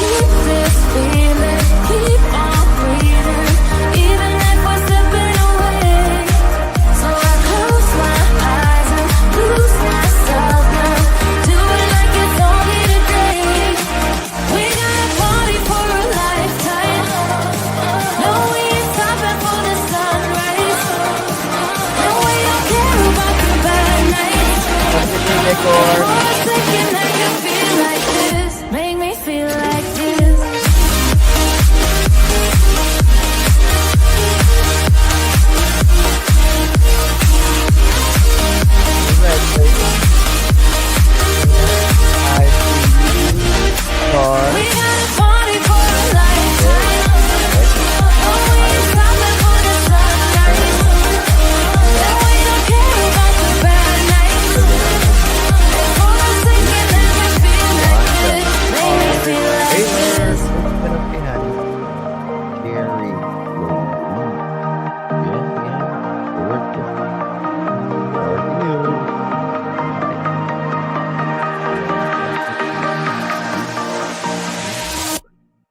keep this feeling, keep on breathing, even if we're slipping away. So I close my eyes and lose myself now, do it like it's only today. We got a party for a lifetime, no we ain't stopping for the sunrise, no we don't care about the bad nights. For a second I can feel like this, make me feel like this. We got a party for a lifetime, no we ain't stopping for the sunrise, no we don't care about the bad nights. For a second I can feel like this, make me feel like this.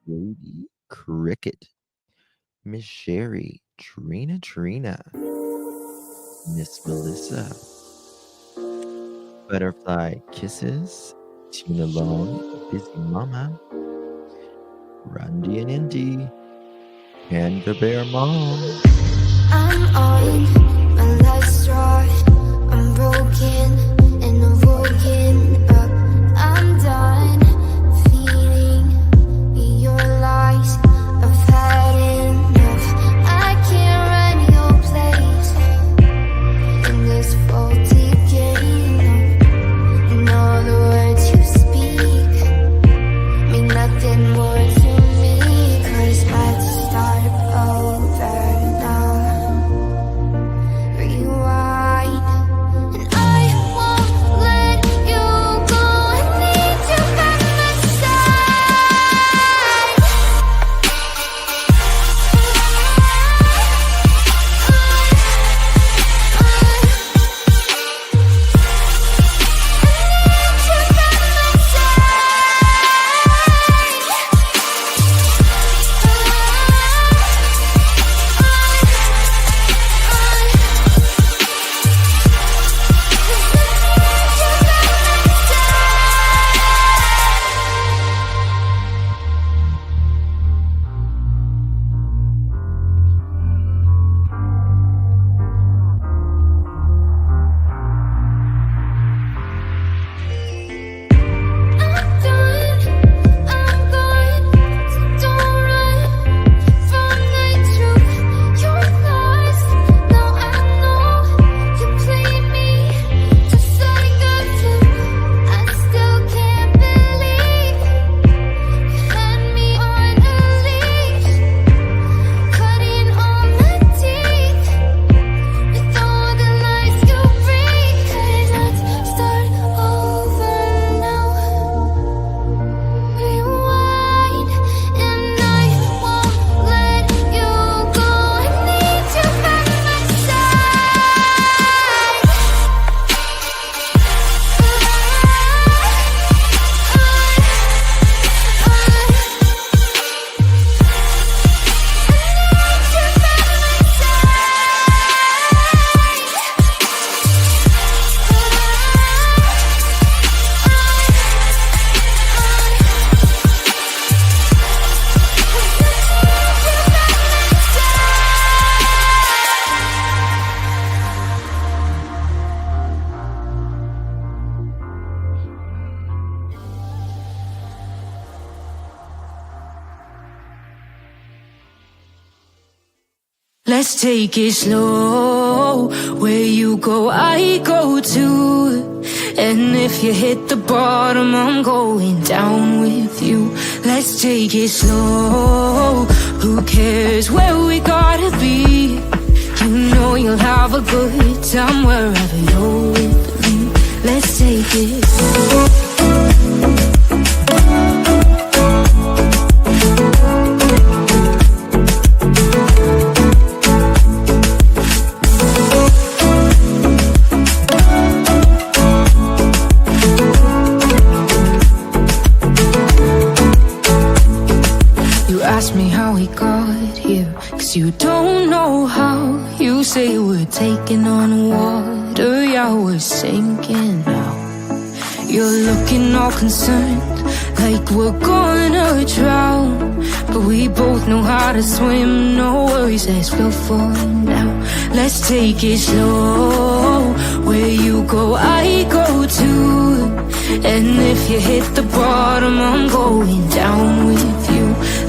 Rudy Cricket, Miss Sherry, Trina, Miss Melissa, Butterfly Kisses, Tina Long, Busy Mama, Randy and Indy, Panda Bear Mom. I'm on my last straw, I'm broken and I'm woken up. I'm done feeding your lies, I've had enough. I can't run your place in this faulty game. And all the words you speak mean nothing more to me, 'cause I'd start over now. Rewind, and I won't let you go. I need you by my side. Let's take it slow. Where you go, I go too. And if you hit the bottom, I'm going down with you. Let's take it slow. Who cares where we gotta be? You know you'll have a good time wherever you're with me. Let's take it slow. ask me how we got here, 'cause you don't know how. You say we're taking on water, yeah, we're sinking now. You're looking all concerned, like we're gonna drown, but we both know how to swim, no worries as we'll fall now. Let's take it slow, where you go I go too, and if you hit the bottom I'm going down with you.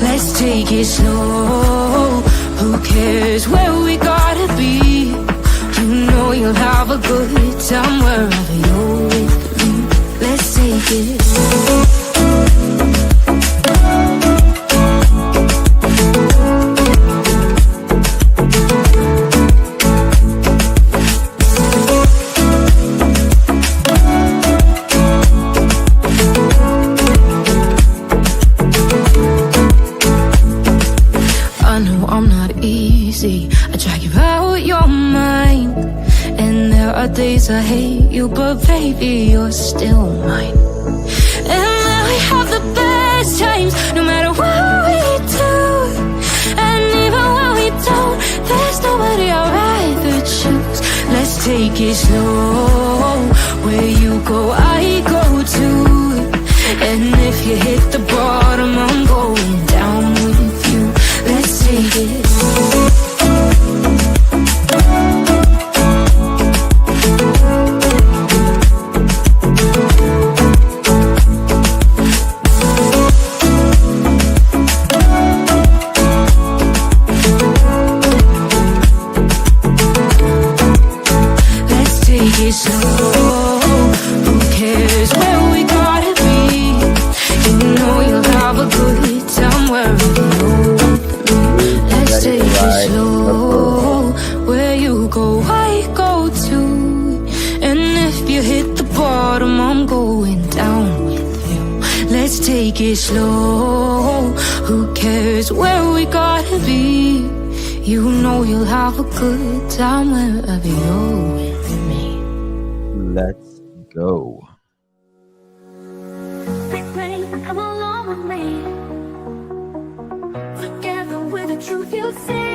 Let's take it slow, who cares where we gotta be? You know you'll have a good time wherever you're with me. Let's take it slow. I know I'm not easy, I drag you out your mind, and there are days I hate you, but baby, you're still mine. And now we have the best times, no matter what we do. And even when we don't, there's nobody I'd rather choose. Let's take it slow, where you go I go too, and if you hit the bottom I'm going down with you. Let's take it slow. Slow, who cares where we gotta be? You know you'll have a good time wherever you're with me. Let's take it slow, where you go I go too, and if you hit the bottom I'm going down with you. Let's take it slow, who cares where we gotta be? You know you'll have a good time wherever you're with me. Let's go. Big rain, come along with me. Together with the truth you'll see.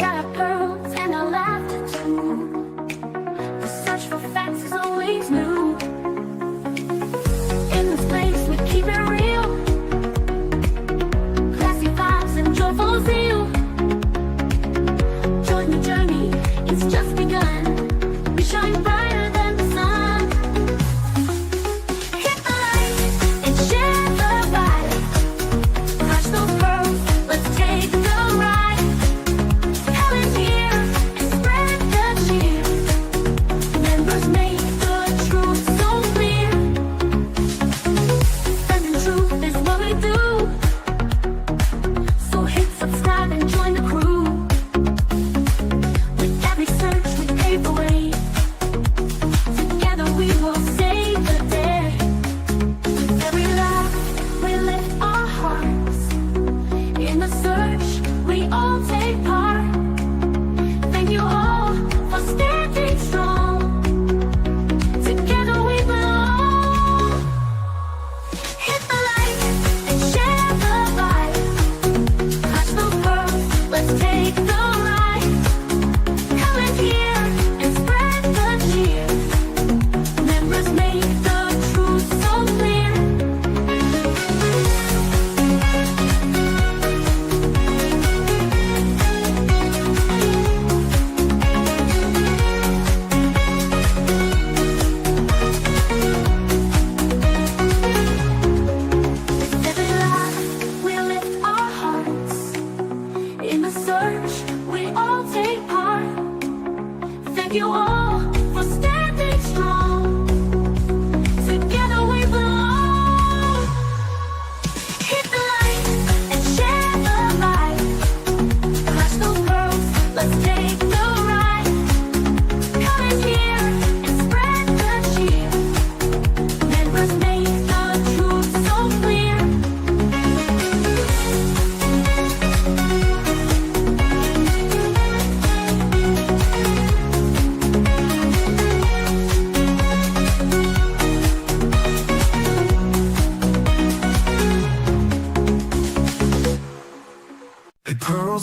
Got our pearls and our laughter too. The search for facts is always new. In this place we keep it real. Classy vibes and joyful zeal. Join the journey, it's just begun. Shine brighter than the sun. Hit the light and share the vibe. Crush those pearls, let's take the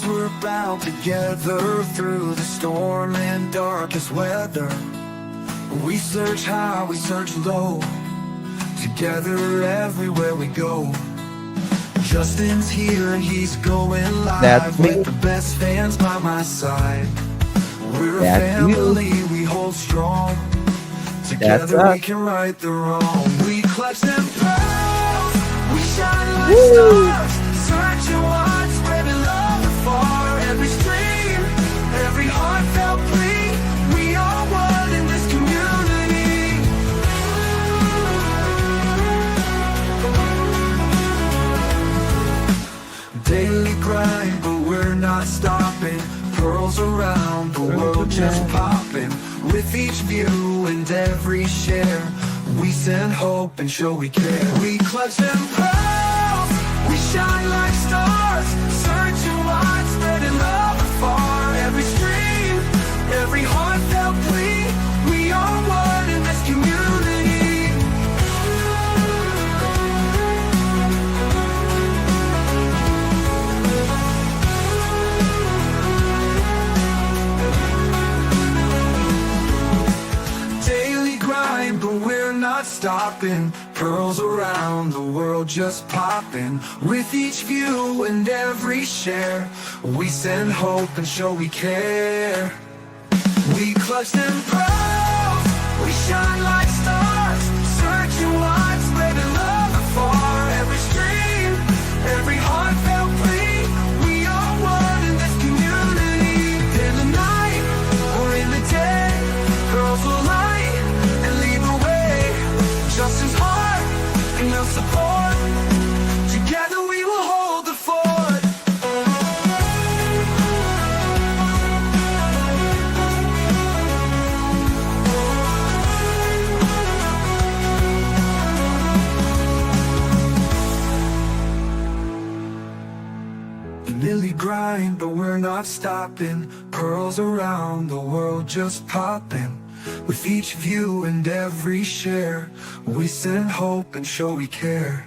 pearls we're bound together through the storm and darkest weather. We search high, we search low, together everywhere we go. Justin's here and he's going live. That's me. With the best fans by my side. We're a That's you. family, we hold strong. Together us. we can right the wrong. We clutch them pearls, we shine like Woo. stars. Searching wide, spreading love afar. Every stream, every heartfelt plea. We are one in this community. Daily grind, but we're not stopping. Pearls around the world just popping. With each view and every share, we send hope and show we care. We clutch them pearls, we shine like stars. Searching wide, spreading love afar. Every stream, every heartfelt plea. We are one in this community. Daily grind, but we're not stopping. Pearls around the world just popping. With each view and every share, we send hope and show we care. We clutch them pearls, we shine like stars. Searching wide, spreading love afar. Every stream, every heartfelt plea. We are one in this community. In the night or in the day, girls will light and lead the way. Justin's heart and your support. Together we will hold the fort. Daily grind, but we're not stopping. Pearls around the world just popping. With each view and every share, we send hope and show we care.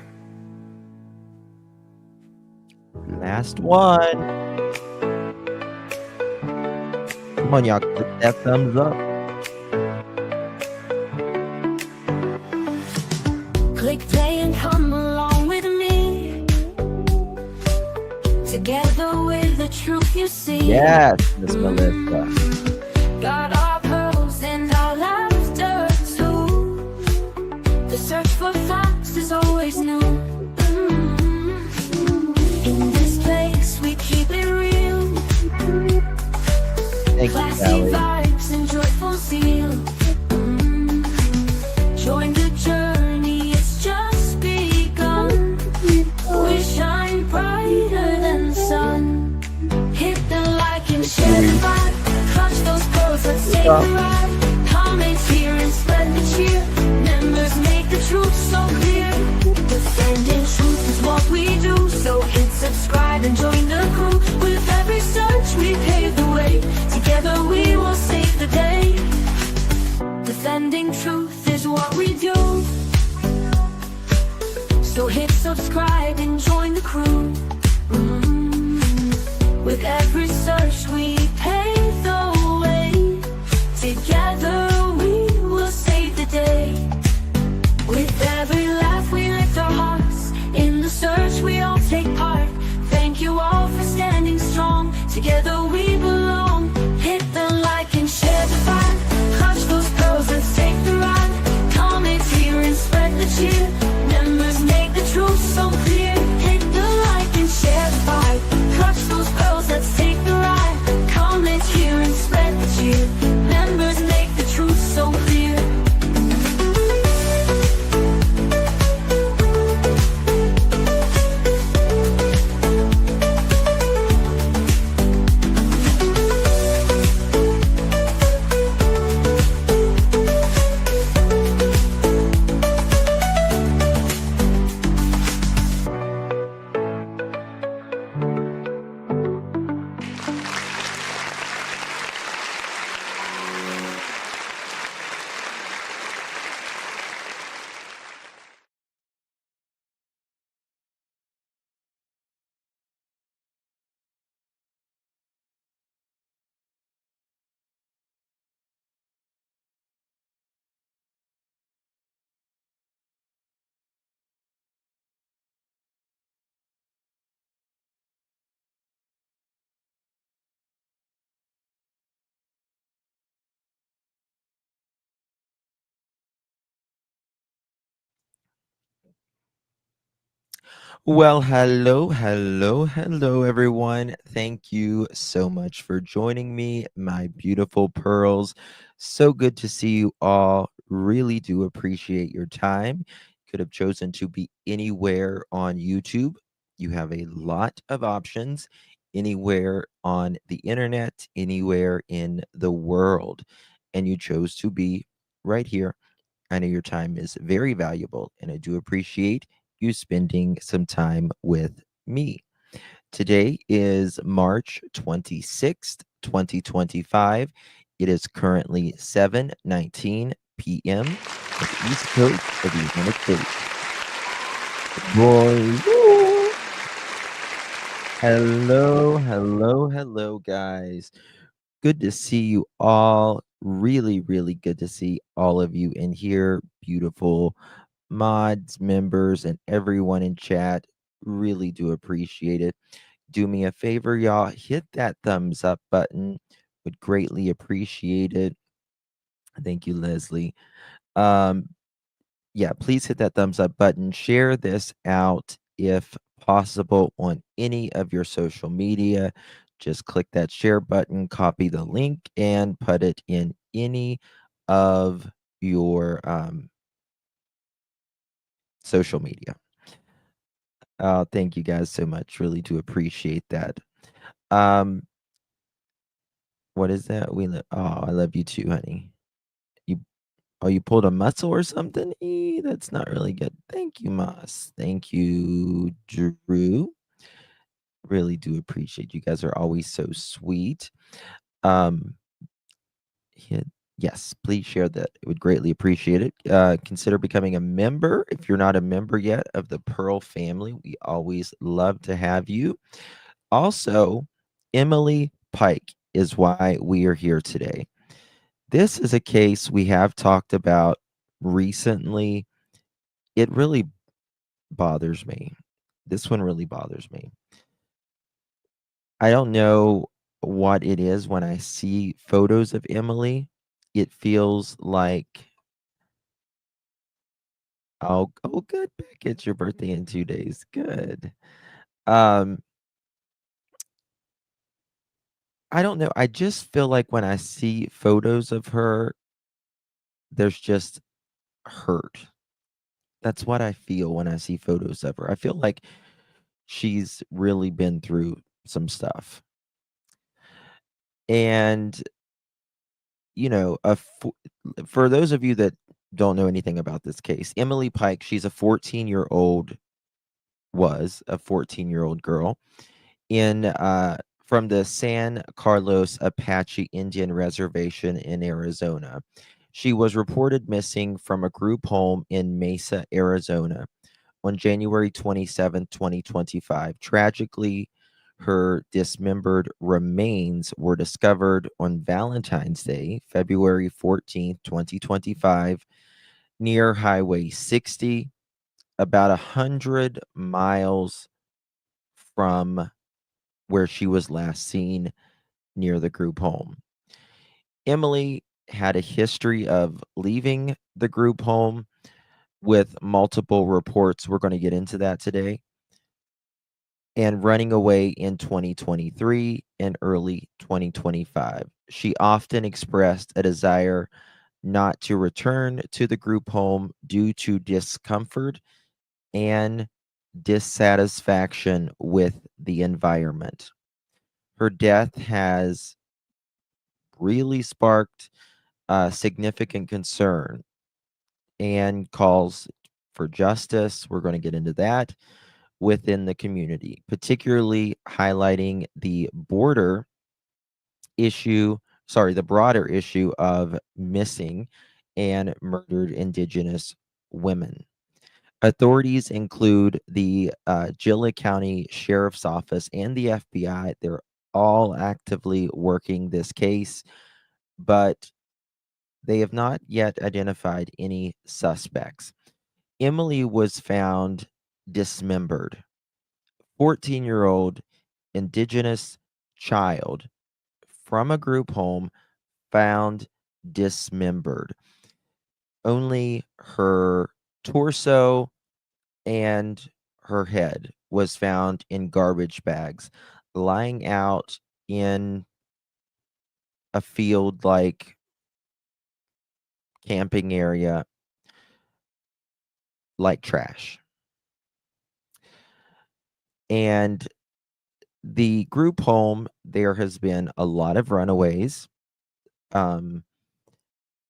Last one. Come on, y'all. Click that thumbs up. Click play and come along with me. Together with the truth you see. Yes, Miss Melissa. Got our pearls and our laughter too. The search for facts is always new. In this place we keep it real. Thank you, Classy Sally. vibes and joyful zeal. Join the journey, it's just begun. We shine brighter than the sun. Hit the like and share the vibe. Clutch those pearls, let's take the ride. Comments here and spread the cheer. Members make the truth so clear. Defending truth is what we do. So hit subscribe and join the crew. With every search we pave the way. Together we will save the day. Defending truth is what we do. So hit subscribe and join the crew. With every search we pave the way. Together we will save the day. With every laugh we lift our hearts. In the search we all take part. Thank you all for standing strong. Together we belong. Hit the like and share the vibe. Clutch those pearls, let's take the ride. Comments here and spread the cheer. Members make the truth so clear. Hit the like and share the vibe. Clutch those pearls, let's take the ride. Well, hello, everyone. Thank you so much for joining me, my beautiful pearls. So good to see you all. Really do appreciate your time. Could have chosen to be anywhere on YouTube. You have a lot of options anywhere on the internet, anywhere in the world. And you chose to be right here. I know your time is very valuable, and I do appreciate you spending some time with me. Today is March 26th, 2025. It is currently 7:19 p.m. at the East Coast of the United States. Boy, woo! Hello, guys. Good to see you all. Really, really good to see all of you in here. Beautiful mods, members, and everyone in chat. Really do appreciate it. Do me a favor, y'all. Hit that thumbs up button. Would greatly appreciate it. Thank you, Leslie. Um, yeah, please hit that thumbs up button. Share this out if possible on any of your social media. Just click that share button, copy the link, and put it in any of your social media. Thank you guys so much. Really do appreciate that. Um, what is that? I love you too, honey. You you pulled a muscle or something? That's not really good. Thank you, Moss. Thank you, Drew. Really do appreciate you guys are always so sweet. Um, hit yes, please share that. It would greatly appreciate it. Consider becoming a member if you're not a member yet of the Pearl family. We always love to have you. Also, Emily Pike is why we are here today. This is a case we have talked about recently. It really bothers me. This one really bothers me. I don't know what it is when I see photos of Emily. It feels like, oh, good, Beck. It's your birthday in 2 days. Good. Um, I don't know. I just feel like when I see photos of her, there's just hurt. That's what I feel when I see photos of her. I feel like she's really been through some stuff. And, you know, for those of you that don't know anything about this case, Emily Pike, she's a 14-year-old, was a 14-year-old girl in from the San Carlos Apache Indian Reservation in Arizona. She was reported missing from a group home in Mesa, Arizona on January 27, 2025. Tragically, her dismembered remains were discovered on Valentine's Day, February 14th, 2025, near Highway 60, about 100 miles from where she was last seen near the group home. Emily had a history of leaving the group home with multiple reports. We're going to get into that today. And running away in 2023 and early 2025. She often expressed a desire not to return to the group home due to discomfort and dissatisfaction with the environment. Her death has really sparked significant concern and calls for justice. We're going to get into that within the community, particularly highlighting the the broader issue of missing and murdered Indigenous women. Authorities include the Gillette County Sheriff's Office and the FBI. They're all actively working this case, but they have not yet identified any suspects. Emily was found dismembered. 14-year-old Indigenous child from a group home found dismembered. Only her torso and her head was found in garbage bags, lying out in a field like camping area, like trash. And the group home, there has been a lot of runaways in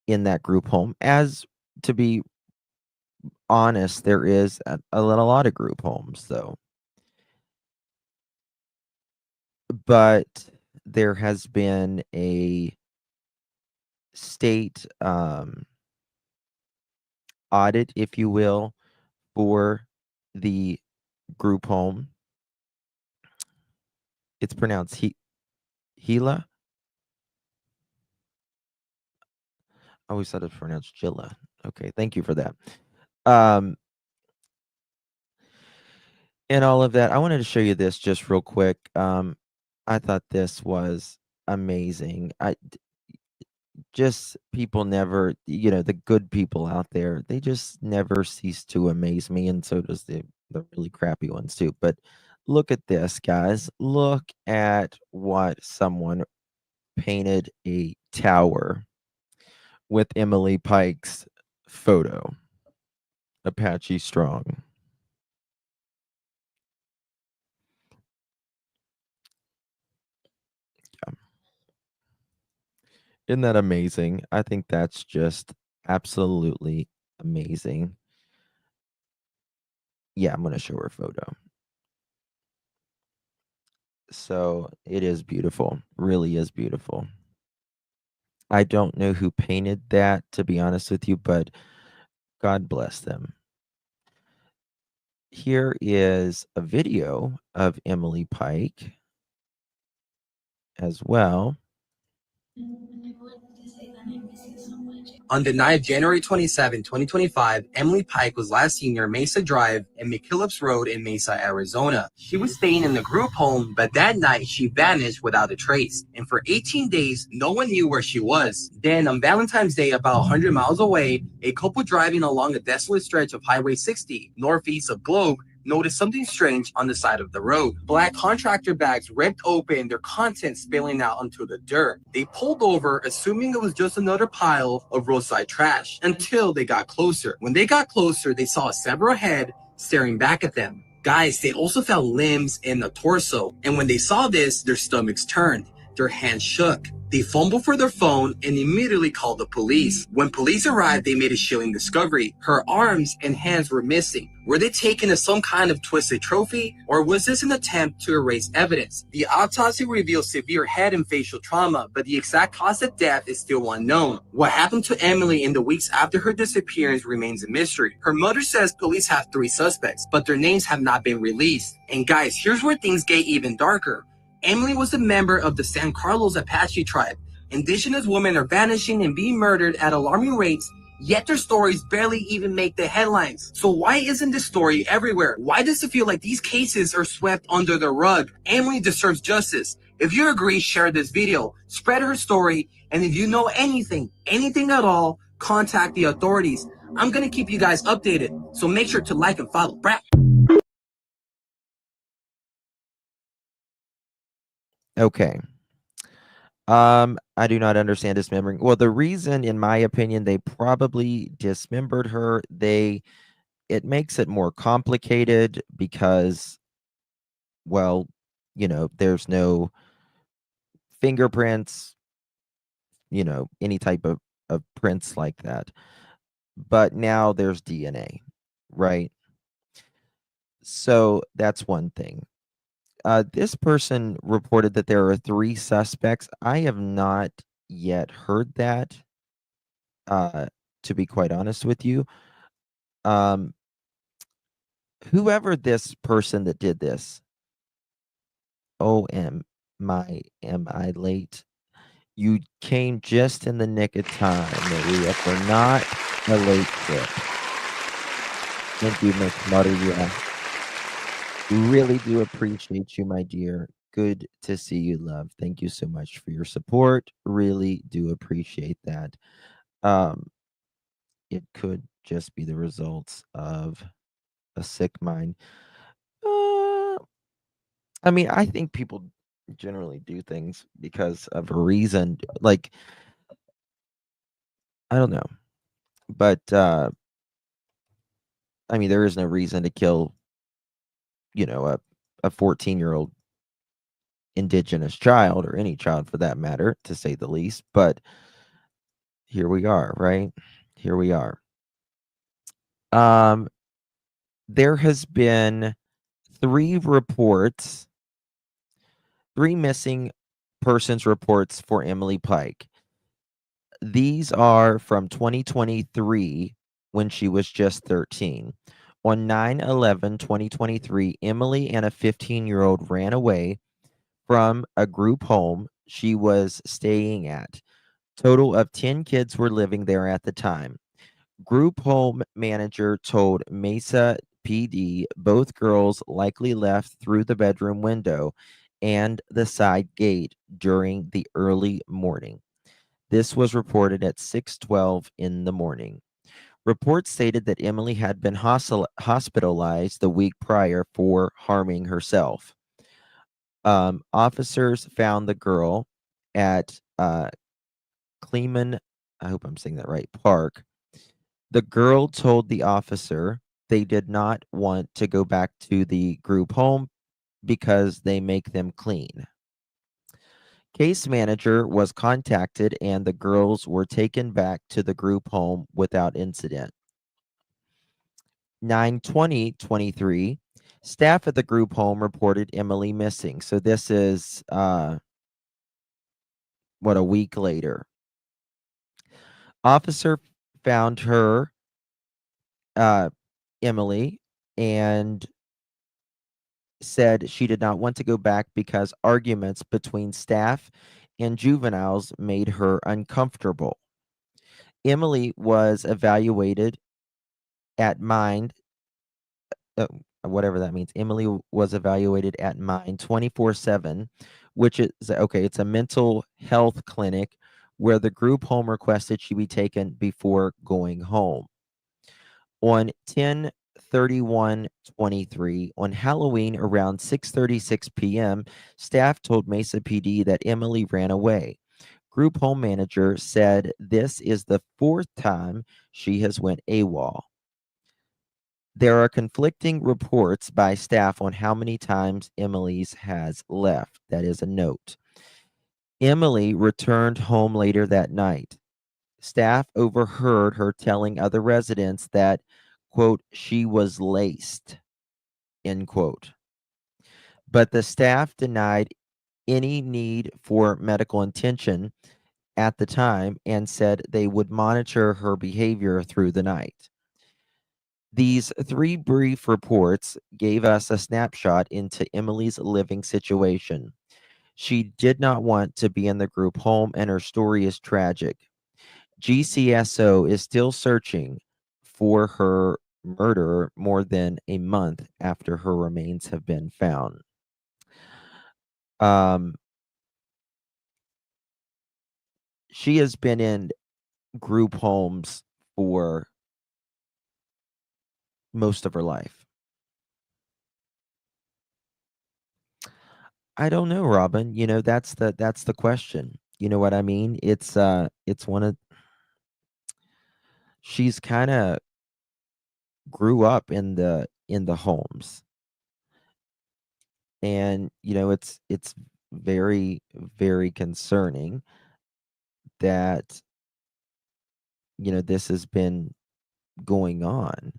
that group home. As to be honest, there is a lot of group homes, though. But there has been a state audit, if you will, for the group home. It's pronounced Gila. I always thought it's pronounced Gilla. Okay, thank you for that. And all of that. I wanted to show you this just real quick. I thought this was amazing. Just people never, the good people out there, they just never cease to amaze me, and so does the really crappy ones too. But look at this, guys. Look at what someone painted a tower with Emily Pike's photo. Apache Strong. Isn't that amazing? I think that's just absolutely amazing. Yeah, I'm going to show her photo. So it is beautiful. Really is beautiful. I don't know who painted that, to be honest with you, but God bless them. Here is a video of Emily Pike as well. On the night of January 27, 2025, Emily Pike was last seen near Mesa Drive and McKillips Road in Mesa, Arizona. She was staying in the group home, but that night she vanished without a trace. And for 18 days, no one knew where she was. Then on Valentine's Day, about 100 miles away, a couple driving along a desolate stretch of Highway 60, northeast of Globe, noticed something strange on the side of the road. Black contractor bags ripped open, their contents spilling out onto the dirt. They pulled over, assuming it was just another pile of roadside trash, until they got closer. When they got closer, they saw a severed head staring back at them. Guys, they also found limbs in the torso, and when they saw this, their stomachs turned. Their hands shook. They fumbled for their phone and immediately called the police. When police arrived, they made a chilling discovery. Her arms and hands were missing. Were they taken as some kind of twisted trophy, or was this an attempt to erase evidence? The autopsy revealed severe head and facial trauma, but the exact cause of death is still unknown. What happened to Emily in the weeks after her disappearance remains a mystery. Her mother says police have 3 suspects, but their names have not been released. And guys, here's where things get even darker. Emily was a member of the San Carlos Apache tribe. Indigenous women are vanishing and being murdered at alarming rates, yet their stories barely even make the headlines. So why isn't this story everywhere? Why does it feel like these cases are swept under the rug? Emily deserves justice. If you agree, share this video, spread her story, and if you know anything at all, contact the authorities. I'm gonna keep you guys updated, so make sure to like and follow. Brad. Okay. I do not understand dismembering. Well, the reason, in my opinion, they probably dismembered her, it makes it more complicated because, well, there's no fingerprints, any type of prints like that. But now there's DNA, right? So that's one thing. This person reported that there are 3 suspects. I have not yet heard that, to be quite honest with you. Whoever this person that did this, am I late? You came just in the nick of time, Maria, for not a late trip. Thank you, Miss Maria. Really do appreciate you, my dear. Good to see you, love. Thank you so much for your support. Really do appreciate that. It could just be the results of a sick mind. I mean, I think people generally do things because of a reason. Like, I don't know. But I mean, there is no reason to kill, a 14-year-old indigenous child, or any child for that matter, to say the least. But here we are, right? Here we are. There has been 3 reports, 3 missing persons reports for Emily Pike. These are from 2023, when she was just 13. On 9/11/2023, Emily and a 15-year-old ran away from a group home she was staying at. Total of 10 kids were living there at the time. Group home manager told Mesa PD both girls likely left through the bedroom window and the side gate during the early morning. This was reported at 6:12 in the morning. Reports stated that Emily had been hospitalized the week prior for harming herself. Officers found the girl at Kleeman, I hope I'm saying that right, Park. The girl told the officer they did not want to go back to the group home because they make them clean. Case manager was contacted and the girls were taken back to the group home without incident. 9/20/23, staff at the group home reported Emily missing. So this is a week later. Officer found her, Emily, and said she did not want to go back because arguments between staff and juveniles made her uncomfortable. Emily was evaluated at Mind, whatever that means. Emily was evaluated at Mind 24/7, which is okay. It's a mental health clinic where the group home requested she be taken before going home. On 10/31/23, on Halloween around 6:36 p.m., staff told Mesa PD that Emily ran away. Group home manager said this is the 4th time she has went AWOL. There are conflicting reports by staff on how many times Emily's has left. That is a note. Emily returned home later that night. Staff overheard her telling other residents that, quote, she was laced, end quote. But the staff denied any need for medical attention at the time and said they would monitor her behavior through the night. These 3 brief reports gave us a snapshot into Emily's living situation. She did not want to be in the group home, and her story is tragic. GCSO is still searching for her murderer more than a month after her remains have been found. She has been in group homes for most of her life. I don't know, Robin. That's the question. You know what I mean? It's one of she's kind of grew up in the homes. And it's very, very concerning that this has been going on.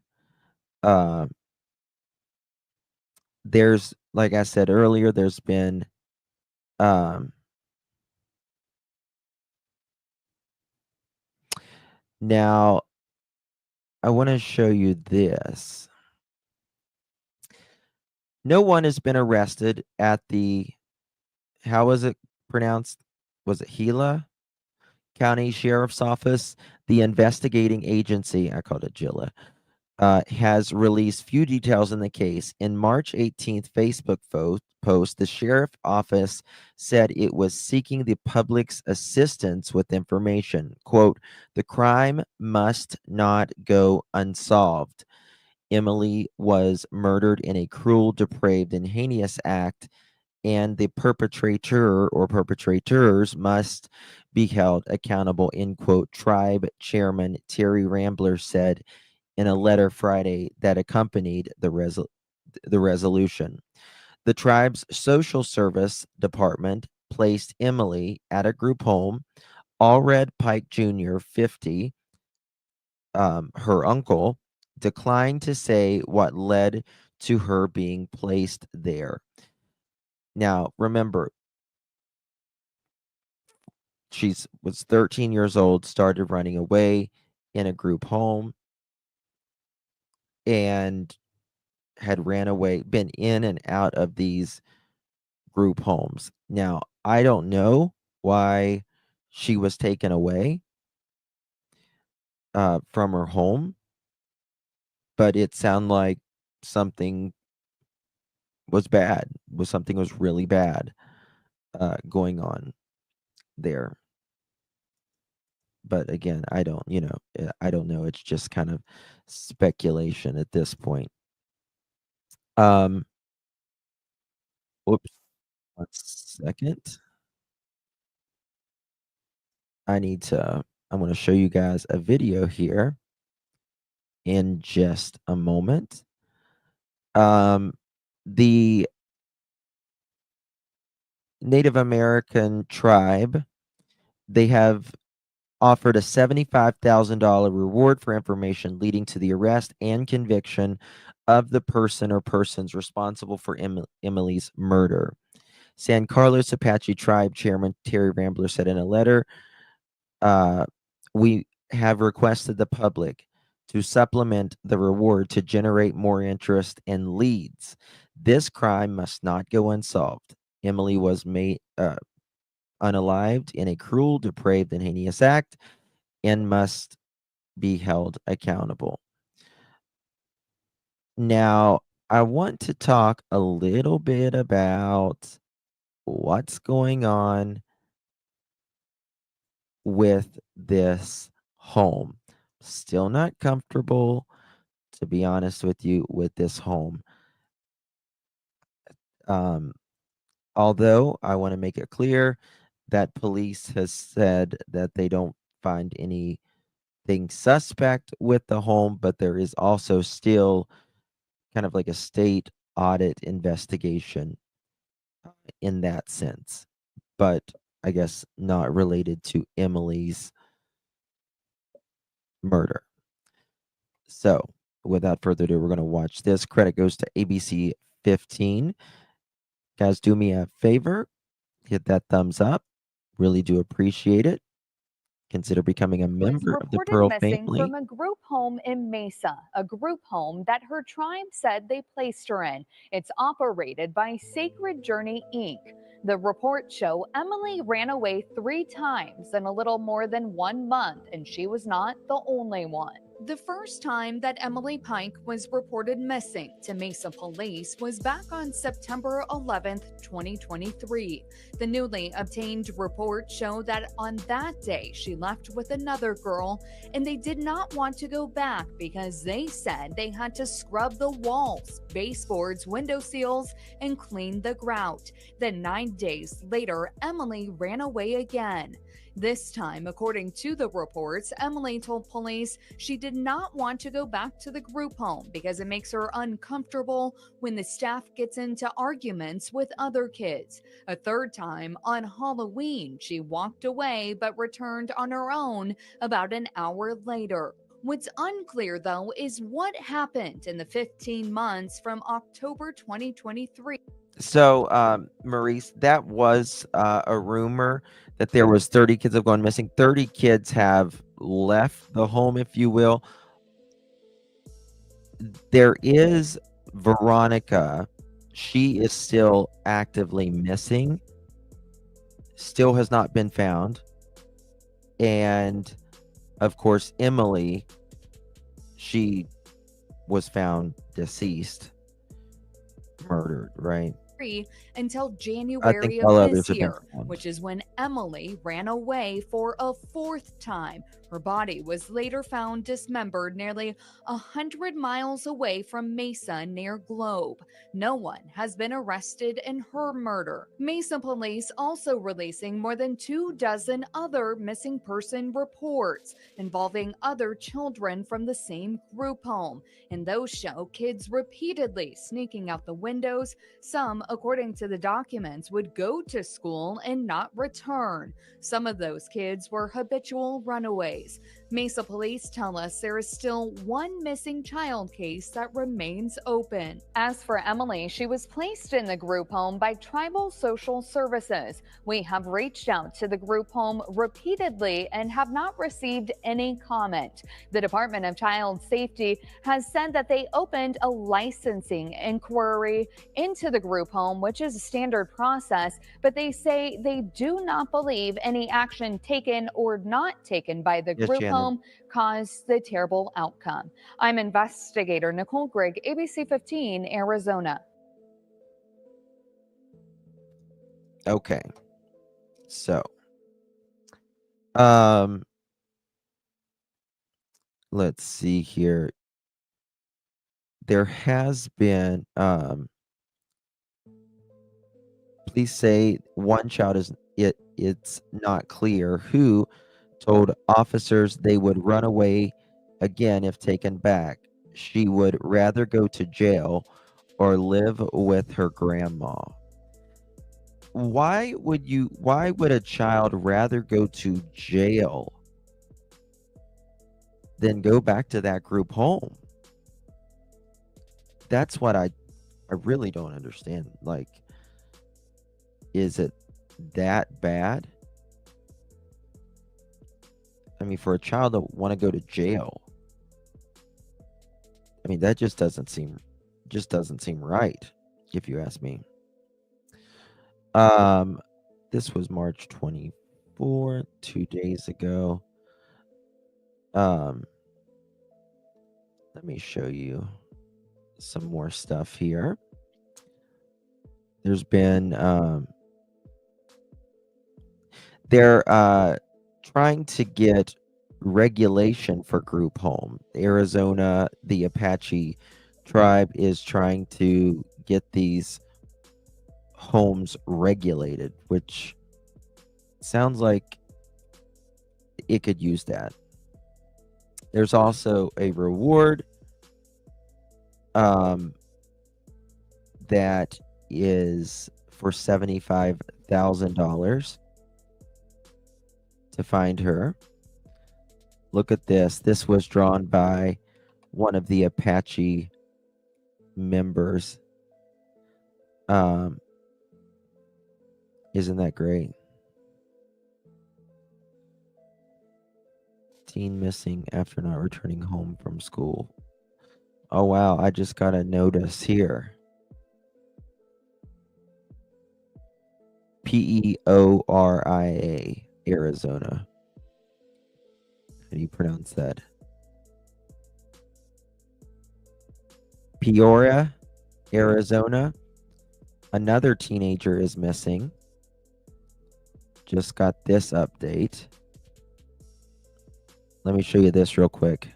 There's, like I said earlier, there's been now I want to show you this. No one has been arrested at the, how was it pronounced? Was it Gila County Sheriff's Office? The investigating agency, I called it Gila, has released few details in the case. In March 18th Facebook post, the sheriff office said it was seeking the public's assistance with information. Quote, the crime must not go unsolved. Emily was murdered in a cruel, depraved, and heinous act and the perpetrator or perpetrators must be held accountable, end quote, tribe chairman Terry Rambler said in a letter Friday that accompanied the resolution. The tribe's social service department placed Emily at a group home. Allred Pike Jr., 50, her uncle, declined to say what led to her being placed there. Now, remember, she was 13 years old, started running away in a group home, and had ran away, been in and out of these group homes. Now, I don't know why she was taken away from her home, but it sounded like something was bad, something was really bad going on there. But again, I don't know. It's just kind of speculation at this point. Whoops, 1 second. I'm going to show you guys a video here in just a moment. The Native American tribe, they have offered a $75,000 reward for information leading to the arrest and conviction of the person or persons responsible for Emily's murder. San Carlos Apache Tribe Chairman Terry Rambler said in a letter, we have requested the public to supplement the reward to generate more interest and leads. This crime must not go unsolved. Emily was made unalived in a cruel, depraved, and heinous act and must be held accountable. Now, I want to talk a little bit about what's going on with this home. Still not comfortable, to be honest with you, with this home. Although I want to make it clear that police has said that they don't find anything suspect with the home, but there is also still kind of like a state audit investigation in that sense, but I guess not related to Emily's murder. So, without further ado, we're going to watch this. Credit goes to ABC 15. Guys, do me a favor, hit that thumbs up. Really do appreciate it. Consider becoming a was member of the reported Pearl missing family. from a group home in Mesa, a group home that her tribe said they placed her in. It's operated by Sacred Journey, Inc. The reports show Emily ran away 3 times in a little more than 1 month, and she was not the only one. The first time that Emily Pike was reported missing to Mesa police was back on September 11th, 2023. The newly obtained reports show that on that day she left with another girl, and they did not want to go back because they said they had to scrub the walls, baseboards, window seals, and clean the grout. Then 9 days later, Emily ran away again. This time, according to the reports, Emily told police she did not want to go back to the group home because it makes her uncomfortable when the staff gets into arguments with other kids. A third time, on Halloween, she walked away but returned on her own about an hour later. What's unclear, though, is what happened in the 15 months from October 2023. So, Maurice, that was a rumor that there was 30 kids have gone missing. 30 kids have left the home, if you will. There is Veronica. She is still actively missing. Still has not been found. And of course, Emily, she was found deceased, murdered, right? until I think January all of others this have been year, found. which is when Emily ran away for a fourth time. Her body was later found dismembered nearly 100 miles away from Mesa near Globe. No one has been arrested in her murder. Mesa police also releasing more than 24 other missing person reports involving other children from the same group home, and those show kids repeatedly sneaking out the windows. Some, according to the documents, would go to school and not return. Some of those kids were habitual runaways. Mesa police tell us there is still one missing child case that remains open. As for Emily, she was placed in the group home by Tribal Social Services. We have reached out to the group home repeatedly and have not received any comment. The Department of Child Safety has said that they opened a licensing inquiry into the group home, which is a standard process, but they say they do not believe any action taken or not taken by the Yes, group Shannon. home caused the terrible outcome. I'm investigator Nicole Grigg, ABC 15, Arizona. Okay. So, um, let's see here. There has been, please say one child is it's not clear who told officers they would run away again if taken back. She would rather go to jail or live with her grandma. Why would a child rather go to jail than go back to that group home? That's what I really don't understand. Like, is it that bad? I mean, for a child to want to go to jail, I mean, that just doesn't seem right, if you ask me. This was March 24th, 2 days ago. Let me show you some more stuff here. There's been they're trying to get regulation for group home. Arizona, the Apache tribe is trying to get these homes regulated, which sounds like it could use that. There's also a reward that is for $75,000 to find her. Look at this. This was drawn by one of the Apache members. Isn't that great? Teen missing after not returning home from school. Oh wow, I just got a notice here. Peoria, Arizona. How do you pronounce that? Peoria, Arizona. Another teenager is missing. Just got this update. Let me show you this real quick.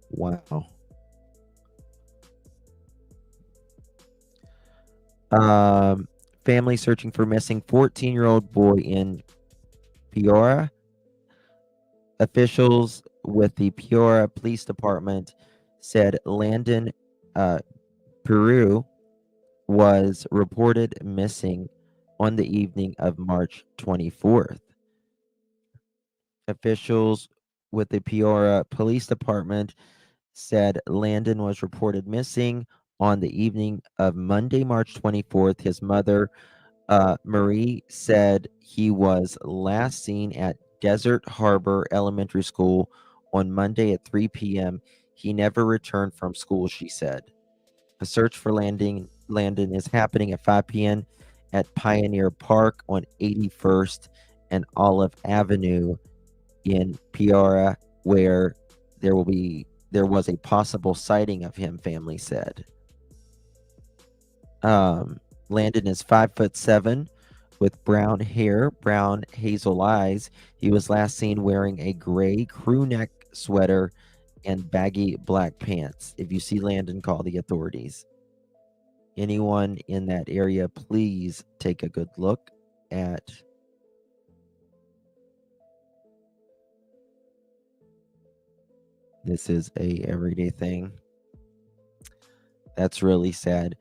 Wow. Family searching for missing 14-year-old boy in Peoria. Officials with the Peoria Police Department said Landon Peru was reported missing on the evening of March 24th. Officials with the Peoria Police Department said Landon was reported missing on the evening of Monday, March 24th. His mother, Marie, said he was last seen at Desert Harbor Elementary School on Monday at 3 p.m. He never returned from school, she said. A search for Landon is happening at 5 p.m. at Pioneer Park on 81st and Olive Avenue in Peoria, where there was a possible sighting of him, family said. Landon is 5'7" with brown hair, brown hazel eyes. He was last seen wearing a gray crew neck sweater and baggy black pants. If you see Landon, call the authorities. Anyone in that area, please take a good look at this. Is a everyday thing. That's really sad.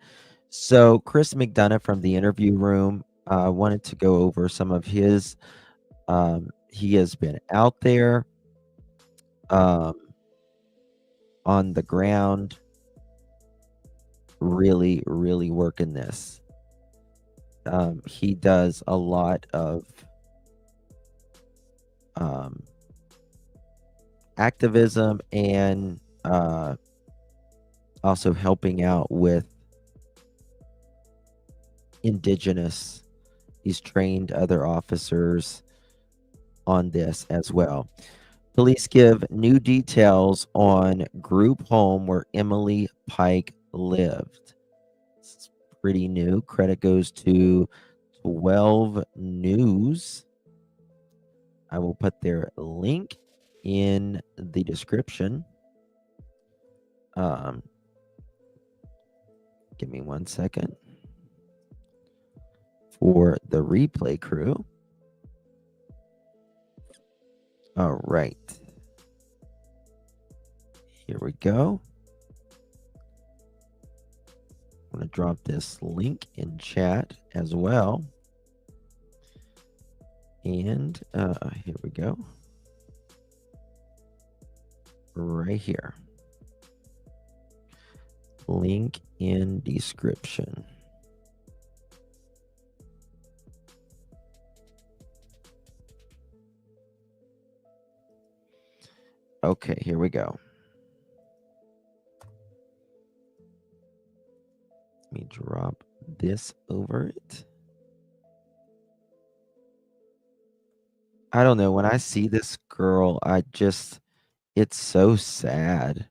So Chris McDonough from the interview room wanted to go over some of his. He has been out there on the ground, really working this. He does a lot of activism and also helping out with Indigenous. He's trained other officers on this as well. Police give new details on group home where Emily Pike lived. It's pretty new. Credit goes to 12 News. I will put their link in the description. Give me 1 second for the replay crew. All right. Here we go. I'm going to drop this link in chat as well. And here we go. Right here. Link in description. Okay, here we go. Let me drop this over it. I don't know. When I see this girl, it's so sad.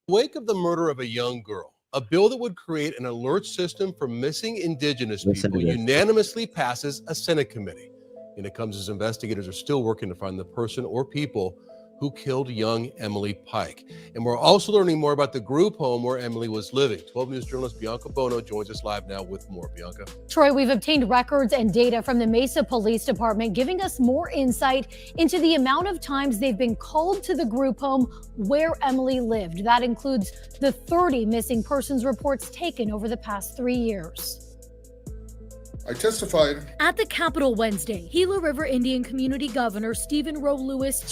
Wake of the murder of a young girl, a bill that would create an alert system for missing Indigenous Listen to people this. unanimously passes a Senate committee. And it comes as investigators are still working to find the person or people who killed young Emily Pike. And we're also learning more about the group home where Emily was living. 12 News journalist Bianca Bono joins us live now with more. Bianca. Troy, we've obtained records and data from the Mesa Police Department giving us more insight into the amount of times they've been called to the group home where Emily lived. That includes the 30 missing persons reports taken over the past 3 years. I testified. At the Capitol Wednesday, Gila River Indian Community Governor Stephen Rowe Lewis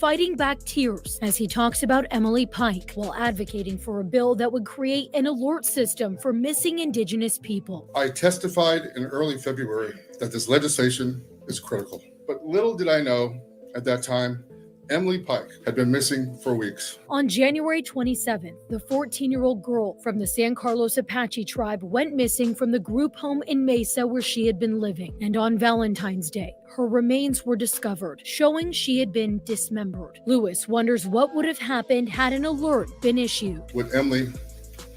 fighting back tears as he talks about Emily Pike while advocating for a bill that would create an alert system for missing Indigenous people. I testified in early February that this legislation is critical. But little did I know at that time, Emily Pike had been missing for weeks. On January 27th, the 14-year-old girl from the San Carlos Apache tribe went missing from the group home in Mesa where she had been living. And on Valentine's Day, her remains were discovered, showing she had been dismembered. Lewis wonders what would have happened had an alert been issued. Would Emily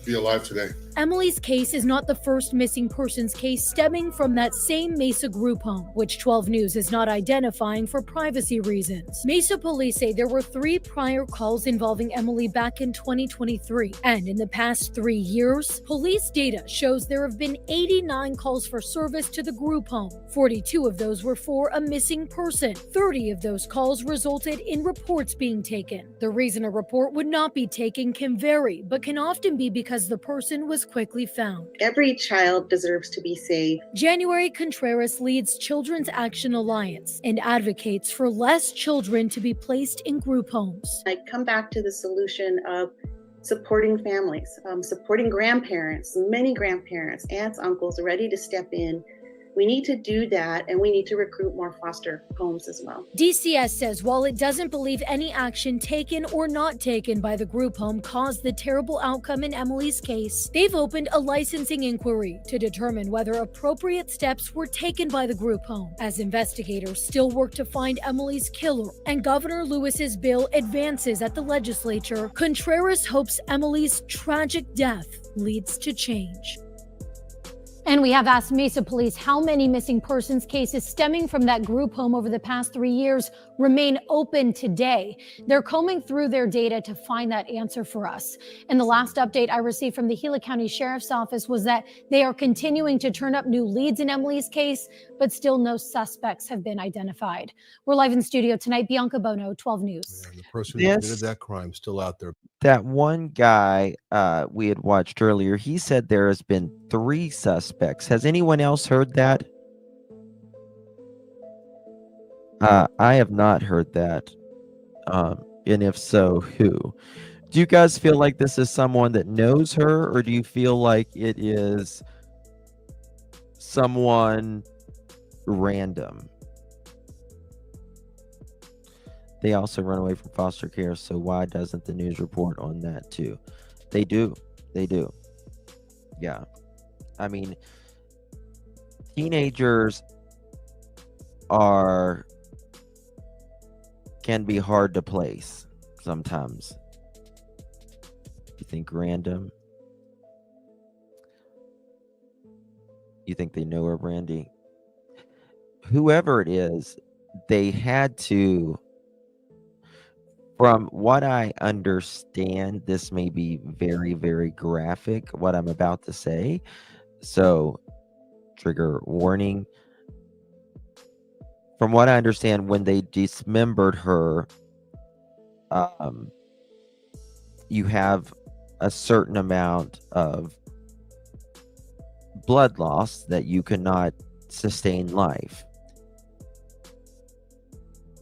be alive today? Emily's case is not the first missing persons case stemming from that same Mesa group home, which 12 News is not identifying for privacy reasons. Mesa police say there were 3 prior calls involving Emily back in 2023. And in the past 3 years, police data shows there have been 89 calls for service to the group home. 42 of those were for a missing person. 30 of those calls resulted in reports being taken. The reason a report would not be taken can vary, but can often be because the person was quickly found. Every child deserves to be safe. January Contreras leads Children's Action Alliance and advocates for less children to be placed in group homes. I come back to the solution of supporting families, supporting grandparents, many grandparents, aunts, uncles ready to step in. We need to do that, and we need to recruit more foster homes as well. DCS says while it doesn't believe any action taken or not taken by the group home caused the terrible outcome in Emily's case, they've opened a licensing inquiry to determine whether appropriate steps were taken by the group home, as investigators still work to find Emily's killer. And Governor Lewis's bill advances at the legislature. Contreras hopes Emily's tragic death leads to change. And we have asked Mesa Police how many missing persons cases stemming from that group home over the past 3 years remain open today. They're combing through their data to find that answer for us. And the last update I received from the Gila County Sheriff's Office was that they are continuing to turn up new leads in Emily's case, but still no suspects have been identified. We're live in studio tonight. Bianca Bono, 12 News. And the person who committed that crime still out there. That one guy we had watched earlier, he said there has been 3 suspects. Has anyone else heard that? I have not heard that. And if so, who? Do you guys feel like this is someone that knows her, or do you feel like it is someone random? They also run away from foster care, so why doesn't the news report on that too? They do. They do. Yeah. I mean, teenagers can be hard to place sometimes. You think random? You think they know her, Brandy? Whoever it is, they had to. From what I understand, this may be very, very graphic, what I'm about to say. So, trigger warning. From what I understand, when they dismembered her, you have a certain amount of blood loss that you cannot sustain life.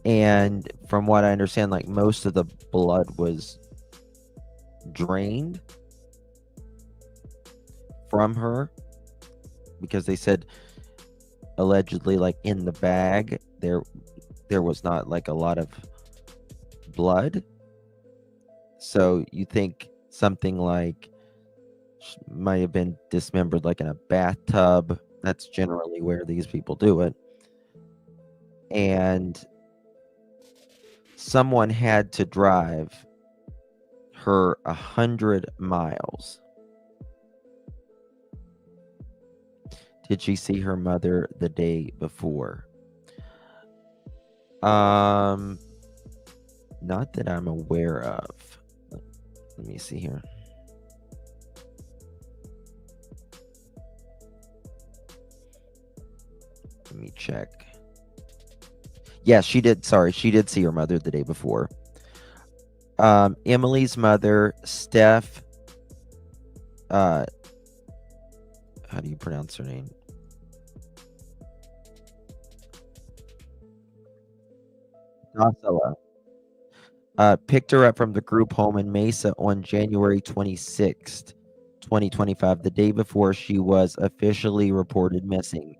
And from what I understand, like most of the blood was drained from her, because they said allegedly, like in the bag, there was not like a lot of blood. So you think something like might have been dismembered like in a bathtub. That's generally where these people do it. And someone had to drive her 100 miles. Did she see her mother the day before? Not that I'm aware of. Let me see here. Let me check. Yes, she did. Sorry, she did see her mother the day before. Emily's mother, Steph. How do you pronounce her name? Docela. Picked her up from the group home in Mesa on January 26th, 2025, the day before she was officially reported missing.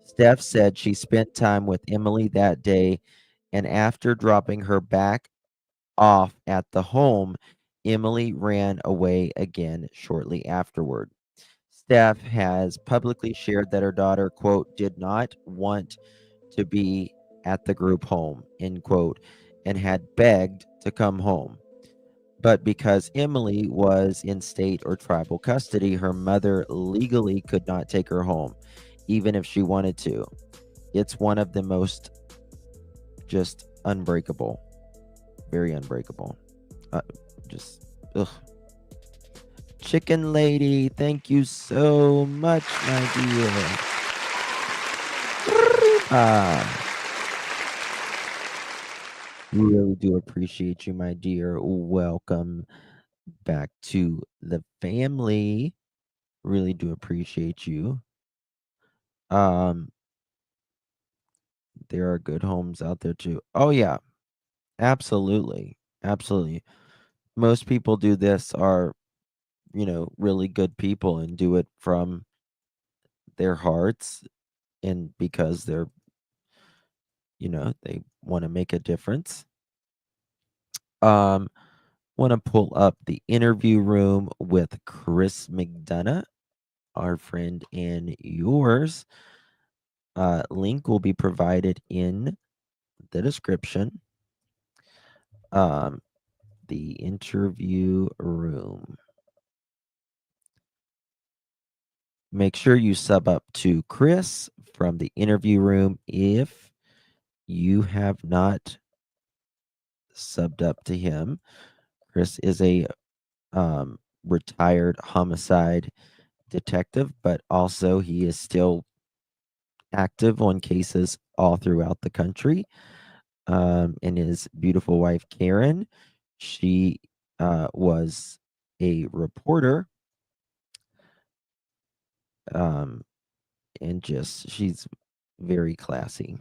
Steph said she spent time with Emily that day, and after dropping her back off at the home, Emily ran away again shortly afterward. Steph has publicly shared that her daughter, quote, did not want to be at the group home, end quote, and had begged to come home. But because Emily was in state or tribal custody, her mother legally could not take her home, even if she wanted to. It's one of the most just unbreakable, very unbreakable. Just, ugh. Chicken Lady, thank you so much, my dear. Really do appreciate you, my dear. Welcome back to the family. Really do appreciate you. There are good homes out there too. Oh yeah, absolutely, absolutely. Most people do this are, really good people and do it from their hearts, and because they're, they want to make a difference. Want to pull up the interview room with Chris McDonough, our friend and yours. Link will be provided in the description. The interview room. make sure you sub up to Chris from the interview room if you have not subbed up to him. Chris is a retired homicide detective, but also he is still active on cases all throughout the country. And his beautiful wife, Karen, she was a reporter. And just, she's very classy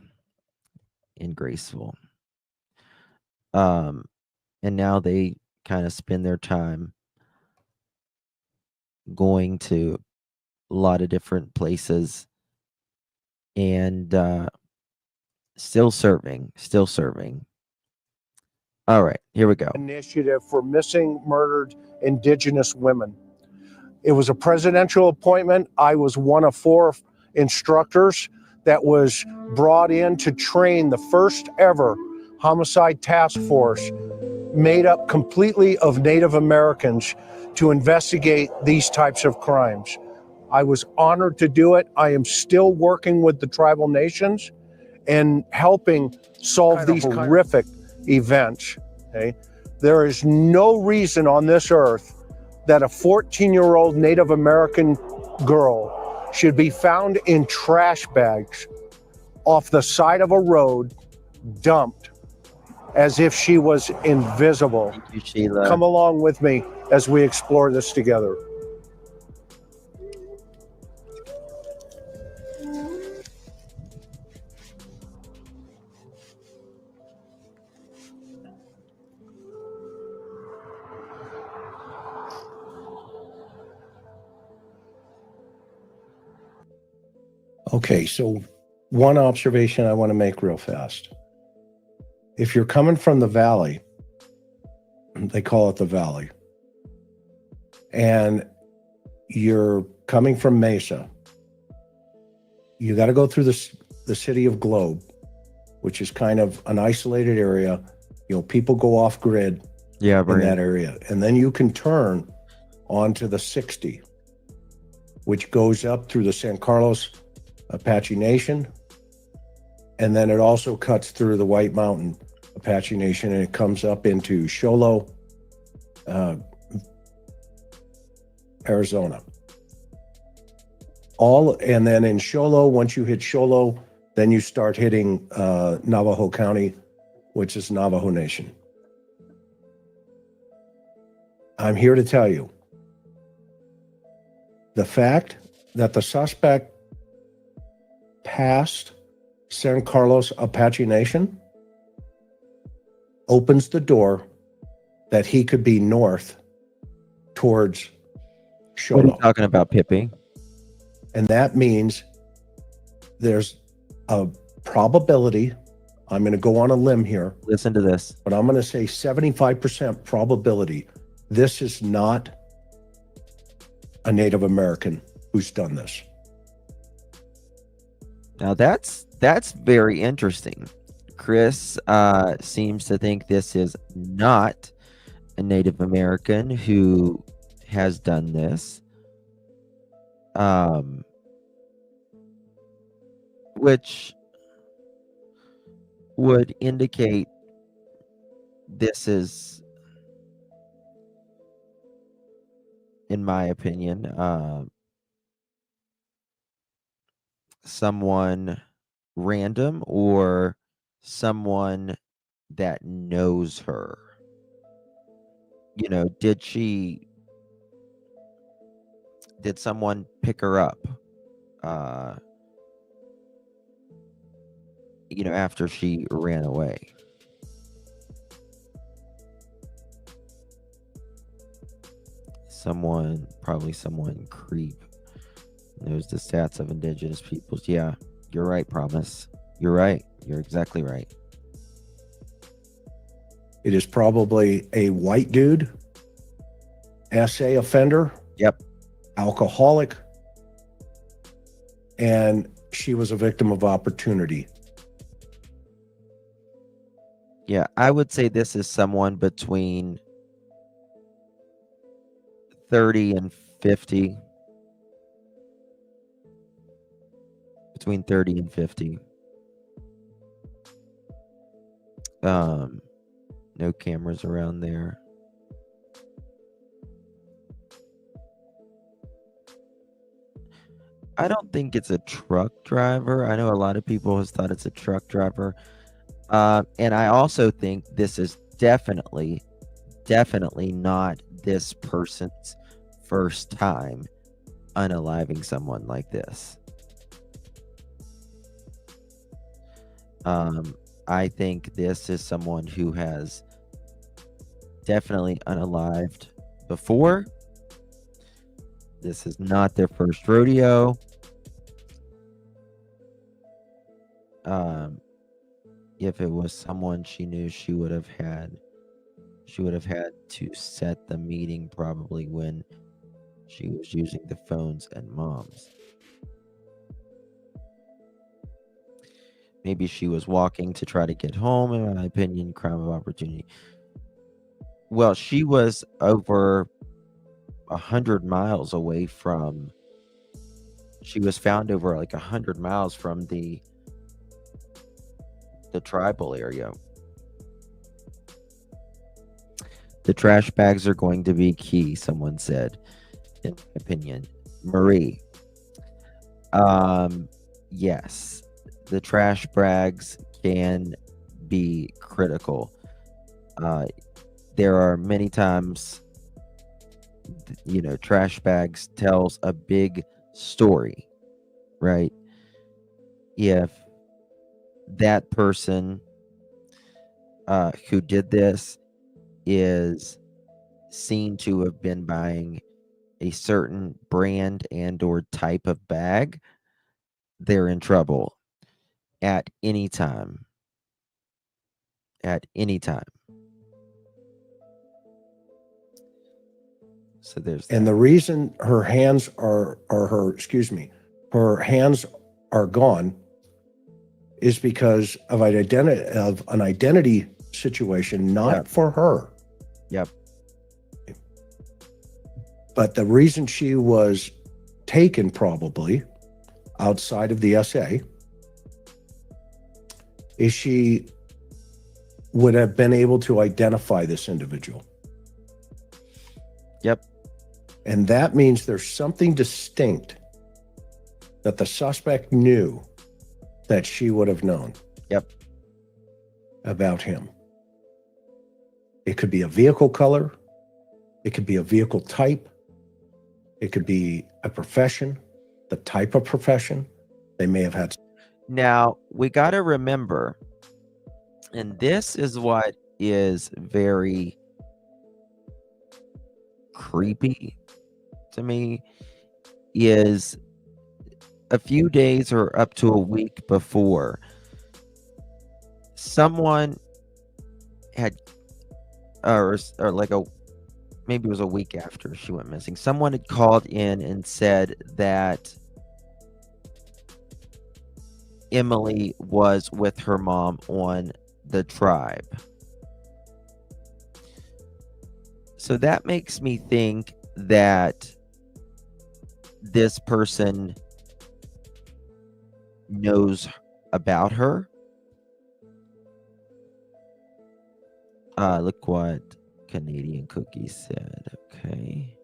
and graceful. And now they kind of spend their time going to a lot of different places and still serving. All right, here we go. Initiative for missing, murdered Indigenous women. It was a presidential appointment. I was one of 4 instructors that was brought in to train the first ever homicide task force made up completely of Native Americans to investigate these types of crimes. I was honored to do it. I am still working with the tribal nations and helping solve these horrific events. Okay? There is no reason on this earth that a 14-year-old Native American girl should be found in trash bags off the side of a road, dumped as if she was invisible. Thank you, Sheila. Come along with me as we explore this together. Okay, so one observation I want to make real fast. If you're coming from the valley, they call it the valley, and you're coming from Mesa, you got to go through the city of Globe, which is kind of an isolated area. You know, people go off grid in that area. And then you can turn onto the 60, which goes up through the San Carlos Apache Nation. And then it also cuts through the White Mountain Apache Nation, and it comes up into Sholo, Arizona. And then in Sholo, once you hit Sholo, then you start hitting Navajo County, which is Navajo Nation. I'm here to tell you, the fact that the suspect passed San Carlos Apache Nation opens the door that he could be north towards Sholo. What are you talking about, Pippi? And that means there's a probability, I'm going to go on a limb here. Listen to this. But I'm going to say 75% probability this is not a Native American who's done this. Now that's very interesting. Chris seems to think this is not a Native American who has done this, which would indicate this is, in my opinion, someone random or someone that knows her. You know, did someone pick her up you know, after she ran away? Probably someone creep knows the stats of indigenous peoples. Yeah, you're right, Promise. You're right. You're exactly right. It is probably a white dude, SA offender. Yep. Alcoholic. And she was a victim of opportunity. Yeah, I would say this is someone between 30 and 50. between 30 and 50. No cameras around there. I don't think it's a truck driver. I know a lot of people has thought it's a truck driver. And I also think this is definitely not this person's first time unaliving someone like this. I think this is someone who has definitely unalived before. This is not their first rodeo. If it was someone she knew, she would have had to set the meeting probably when she was using the phones at mom's. Maybe she was walking to try to get home, in my opinion, crime of opportunity. Well, she was over 100 miles away from, she was found over like 100 miles from the tribal area. The trash bags are going to be key, someone said, in my opinion. Marie. Yes, the trash bags can be critical. There are many times, trash bags tells a big story, right? If that person who did this is seen to have been buying a certain brand and or type of bag, they're in trouble at any time. At any time. So there's And that. the reason her hands are gone is because of an identity situation, not Yep. for her. Yep. But the reason she was taken probably outside of the SA is she would have been able to identify this individual. Yep. And that means there's something distinct that the suspect knew that she would have known. Yep. About him. It could be a vehicle color. It could be a vehicle type. It could be a profession, the type of profession. They may have had. Now, we got to remember, and this is what is very creepy to me, is a few days or up to a week before, someone had, or like maybe it was a week after she went missing, someone had called in and said that Emily was with her mom on the tribe. So that makes me think that this person knows about her. Look what Canadian Cookie said. Okay.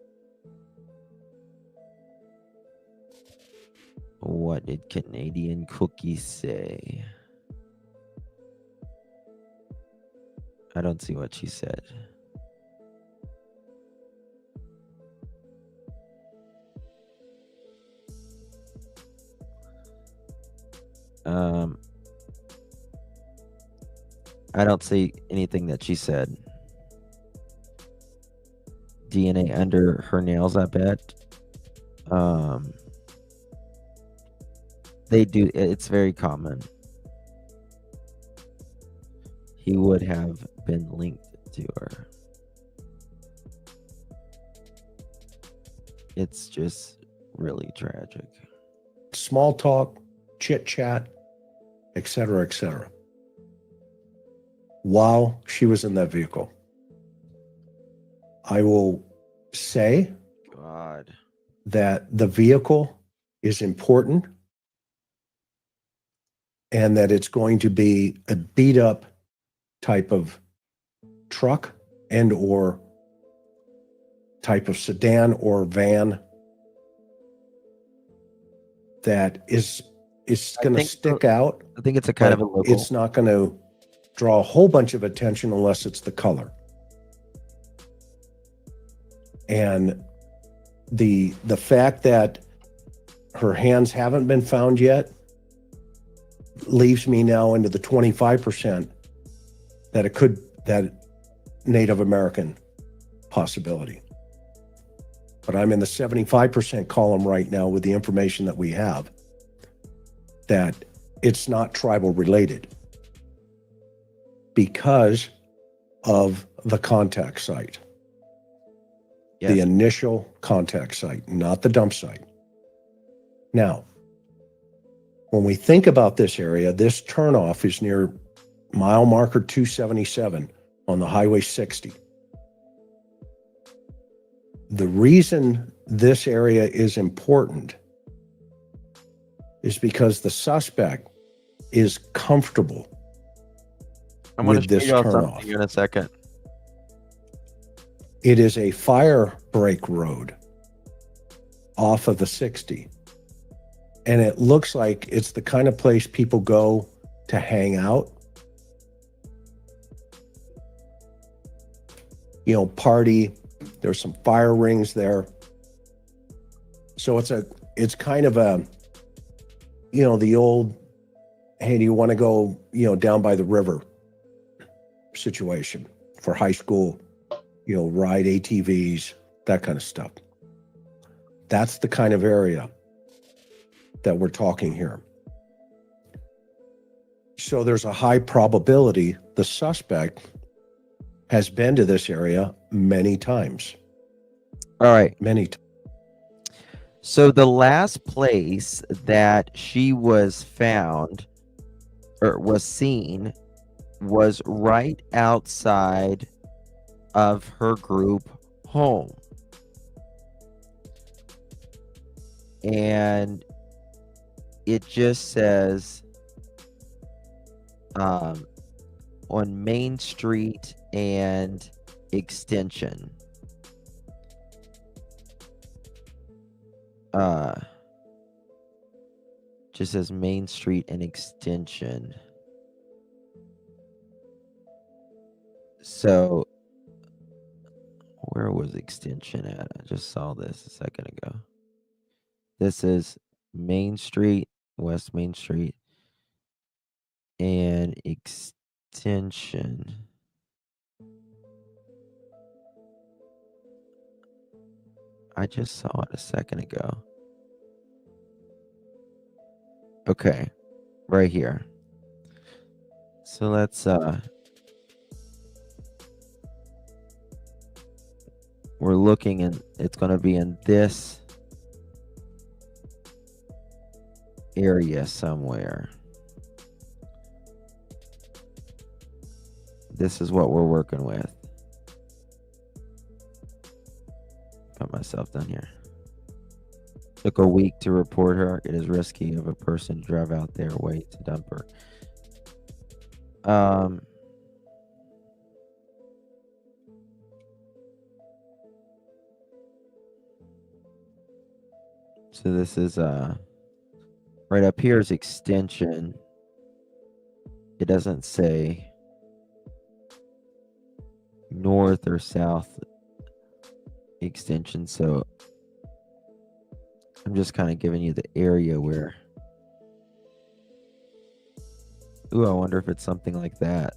What did Canadian Cookie say? I don't see what she said. I don't see anything that she said. DNA under her nails, I bet. They do, it's very common. He would have been linked to her. It's just really tragic. Small talk, chit chat, etc., etc. While she was in that vehicle. I will say God. that the vehicle is important and that it's going to be a beat up type of truck and or type of sedan or van that is going to stick out. I think it's a kind of a but local. it's not going to draw a whole bunch of attention unless it's the color. And the fact that her hands haven't been found yet leaves me now into the 25% that Native American possibility. But I'm in the 75% column right now with the information that we have that it's not tribal related because of the contact site. Yes. The initial contact site, not the dump site. Now, when we think about this area, this turnoff is near mile marker 277 on the Highway 60. The reason this area is important is because the suspect is comfortable I'm going with to this show you all turnoff. something in a second. It is a fire break road off of the 60. And it looks like it's the kind of place people go to hang out. You know, party. There's some fire rings there. So it's kind of a, you know, the old, hey, do you want to go, you know, down by the river situation for high school, you know, ride ATVs, that kind of stuff. That's the kind of area that we're talking here. So there's a high probability the suspect has been to this area many times. All right. Many times. So the last place that she was found or was seen was right outside of her group home. And it just says on Main Street and Extension. Just says Main Street and Extension. So where was Extension at? I just saw this a second ago. This is Main Street, West Main Street, and Extension. I just saw it a second ago. Okay, right here. So let's we're looking and it's going to be in this area somewhere. This is what we're working with. Got myself down here. Took a week to report her. It is risky of a person to drive out their way to dump her. So this is right up here is Extension. It doesn't say north or south Extension, so I'm just kind of giving you the area where. Ooh, I wonder if it's something like that.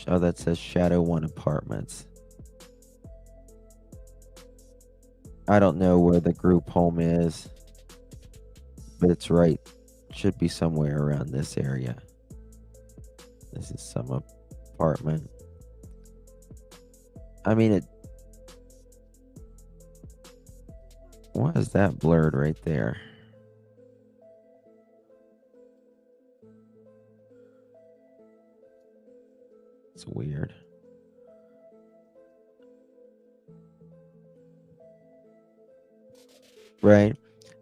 Oh, that says Shadow 1 Apartments. I don't know where the group home is, but it's right. Should be somewhere around this area. This is some apartment. I mean, it. Why is that blurred right there? It's weird. Right?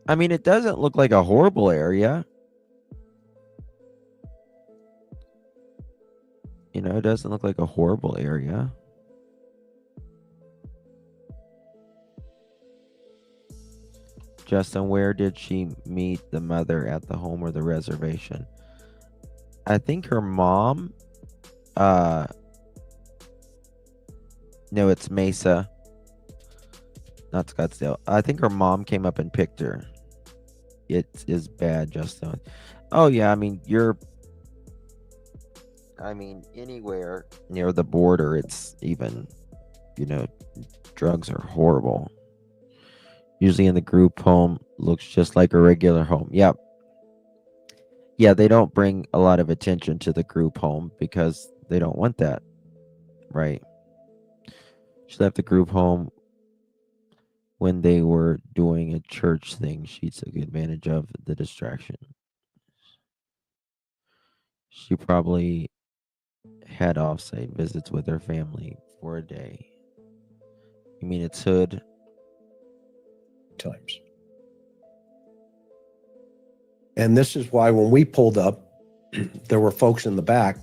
I mean, it doesn't look like a horrible area. You know, it doesn't look like a horrible area. Justin, where did she meet the mother, at the home or the reservation? I think her mom, no, it's Mesa, not Scottsdale. I think her mom came up and picked her. It is bad, Justin. Oh yeah, I mean, anywhere near the border, it's even, you know, drugs are horrible. Usually in the group home, looks just like a regular home. Yep. Yeah, they don't bring a lot of attention to the group home because they don't want that. Right. She left the group home when they were doing a church thing. She took advantage of the distraction. She probably had offsite visits with her family for a day. You mean it's hood? Times. And this is why when we pulled up, there were folks in the back.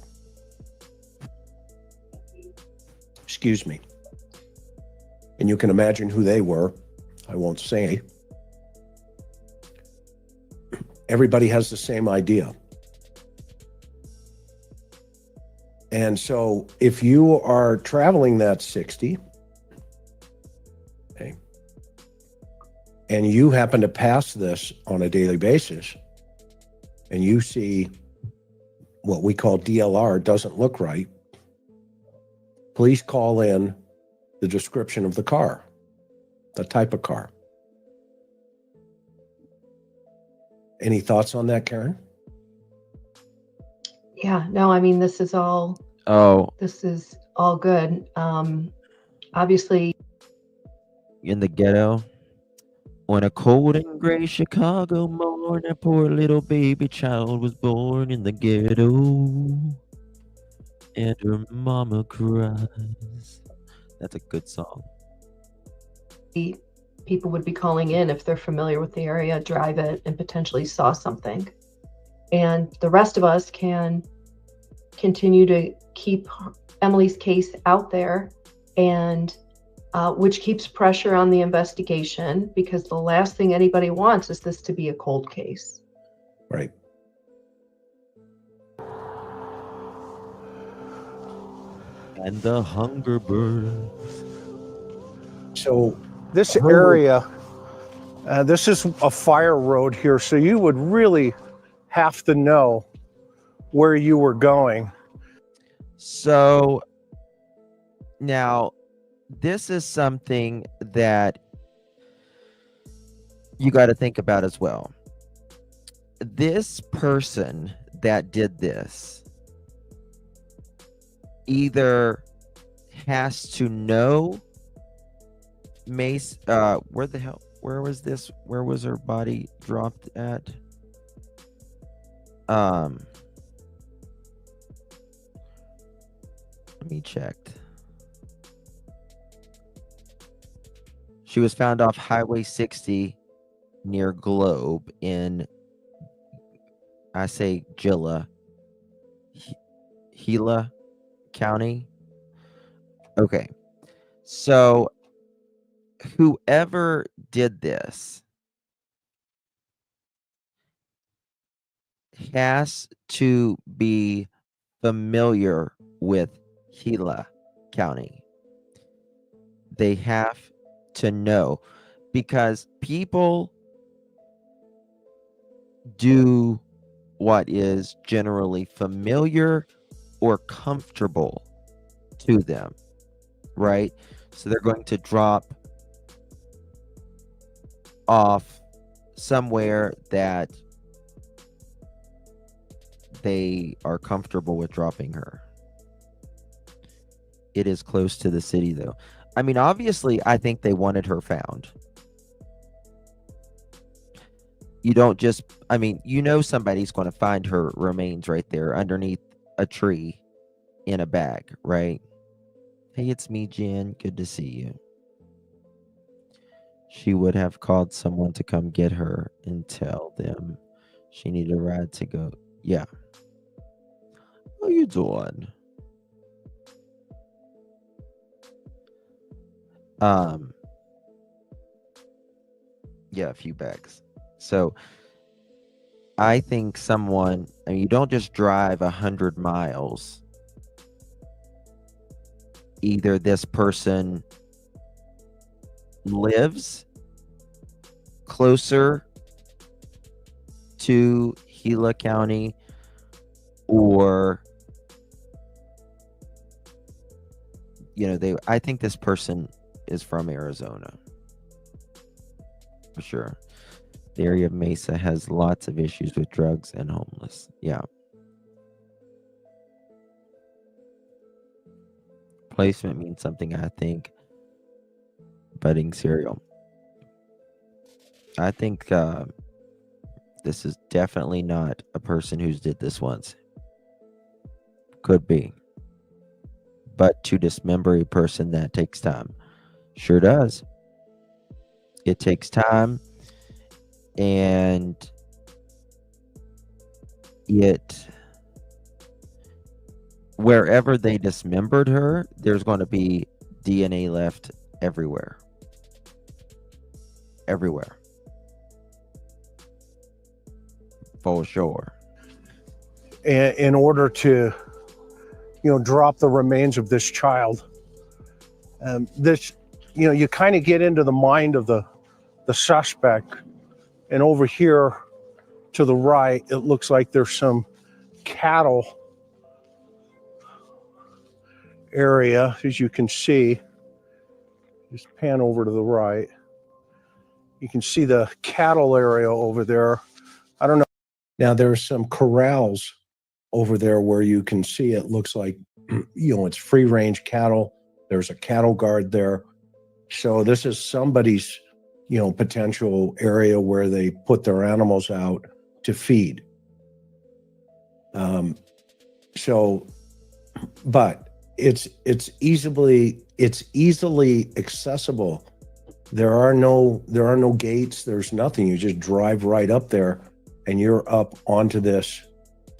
Excuse me. And you can imagine who they were. I won't say. Everybody has the same idea. And so if you are traveling that 60, okay, and you happen to pass this on a daily basis, and you see what we call DLR doesn't look right, please call in the description of the car, the type of car. Any thoughts on that, Karen? Yeah, no, I mean, this is all good. Obviously, in the ghetto, on a cold and gray Chicago morning, a poor little baby child was born in the ghetto, and her mama cries. That's a good song. people would be calling in if they're familiar with the area, drive it, and potentially saw something. And the rest of us can continue to keep Emily's case out there, and which keeps pressure on the investigation, because the last thing anybody wants is this to be a cold case. Right. And the hunger burns. So this area, this is a fire road here, so you would really have to know where you were going. So now this is something that you got to think about as well. This person that did this either has to know Mace, where was her body dropped at? Let me check. She was found off Highway 60 near Globe in, I say Gila, Gila County. Okay. So whoever did this has to be familiar with Gila County. They have to know, because people do what is generally familiar or comfortable to them, right? So they're going to drop off somewhere that they are comfortable with dropping her. It is close to the city, though. I mean, obviously, I think they wanted her found. You don't just, I mean, you know somebody's going to find her remains right there underneath a tree in a bag, right? Hey, it's me, Jen. Good to see you. she would have called someone to come get her and tell them she needed a ride to go. Yeah. How you doing? Yeah, a few bags. So I think someone, I mean, you don't just drive 100 miles. Either this person lives closer to Gila County, or I think this person is from Arizona for sure. The area of Mesa has lots of issues with drugs and homeless. Yeah. Placement means something, I think. Budding cereal. I think this is definitely not a person who's did this once. Could be. But to dismember a person, that takes time. Sure does. It takes time. And wherever they dismembered her, there's going to be DNA left everywhere. Everywhere. For sure. In order to, drop the remains of this child. You kind of get into the mind of the suspect. And over here to the right, it looks like there's some cattle area, as you can see. Just pan over to the right. You can see the cattle area over there. I don't know. Now there's some corrals over there where you can see it looks like, it's free range cattle. There's a cattle guard there. So this is somebody's, potential area where they put their animals out to feed. But it's easily accessible. There are no gates. There's nothing. You just drive right up there and you're up onto this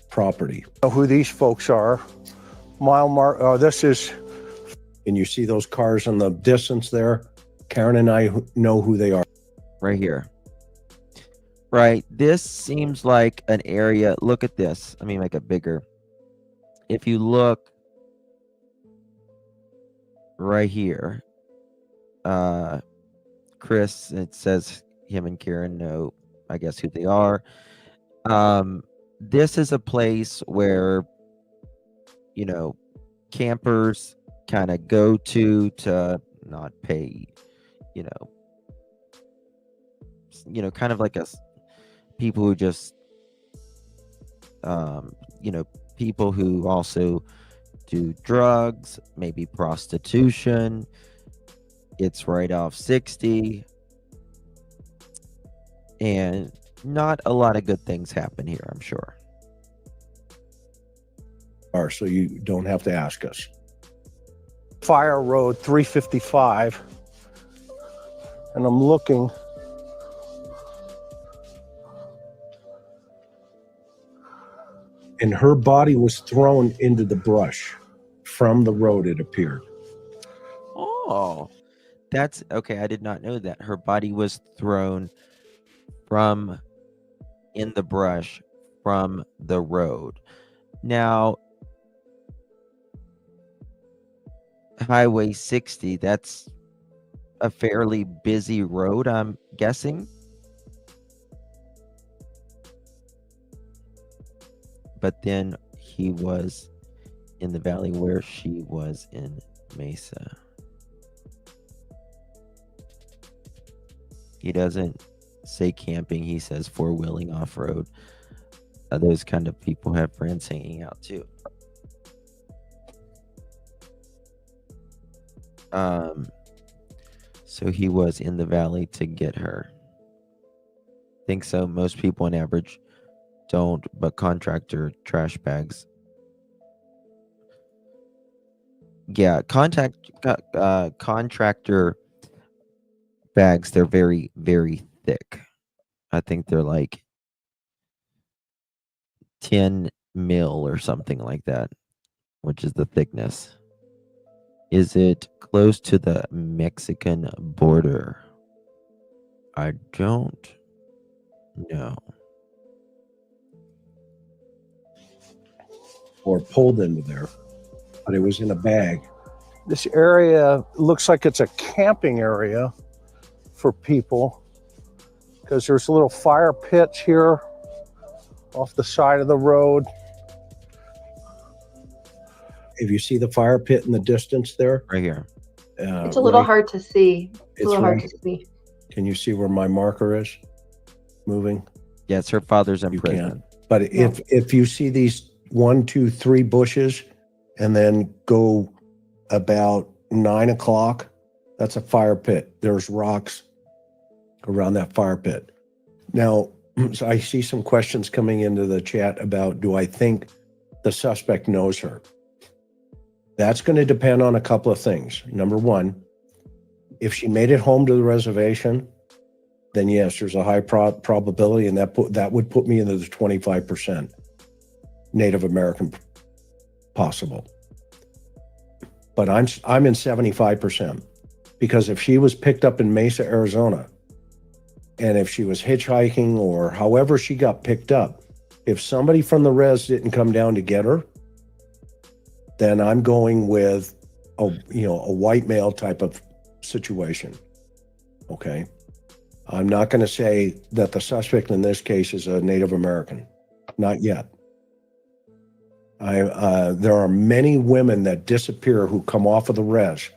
property. Know who these folks are. This is, and you see those cars in the distance there. Karen and I know who they are. Right here. Right. This seems like an area. Look at this. Let me make it bigger. If you look right here, Chris, it says him and Karen know, I guess, who they are. This is a place where, campers kind of go to not pay, kind of like people who just, people who also do drugs, maybe prostitution. It's right off 60. And not a lot of good things happen here, I'm sure. So you don't have to ask us. Fire Road 355. And I'm looking. And her body was thrown into the brush from the road, it appeared. Oh, that's okay. I did not know that. Her body was thrown from in the brush from the road. Now, Highway 60, that's a fairly busy road, I'm guessing. But then he was in the valley where she was in Mesa. He doesn't say camping, he says four-wheeling off-road. Those kind of people have friends hanging out too. So he was in the valley to get her. Think so. Most people on average don't, but contractor trash bags. Yeah, contractor bags. They're very, very thick. I think they're like 10 mil or something like that, which is the thickness. Is it close to the Mexican border? I don't know. Or pulled into there, but it was in a bag. This area looks like it's a camping area for people because there's little fire pits here off the side of the road. If you see the fire pit in the distance there, Right here. It's a little hard to see. It's a little hard right. to see. Can you see where my marker is moving? Yes, her father's in You prison. can. But if you see these 1, 2, 3 bushes and then go about 9 o'clock, that's a fire pit. There's rocks around that fire pit. Now, so I see some questions coming into the chat about, do I think the suspect knows her? That's going to depend on a couple of things. Number one, if she made it home to the reservation, then yes, there's a high probability, and that would put me into the 25% Native American possible. But I'm in 75%, because if she was picked up in Mesa, Arizona, and if she was hitchhiking or however she got picked up, if somebody from the res didn't come down to get her, then I'm going with a white male type of situation. Okay. I'm not going to say that the suspect in this case is a Native American. Not yet. There are many women that disappear who come off of the res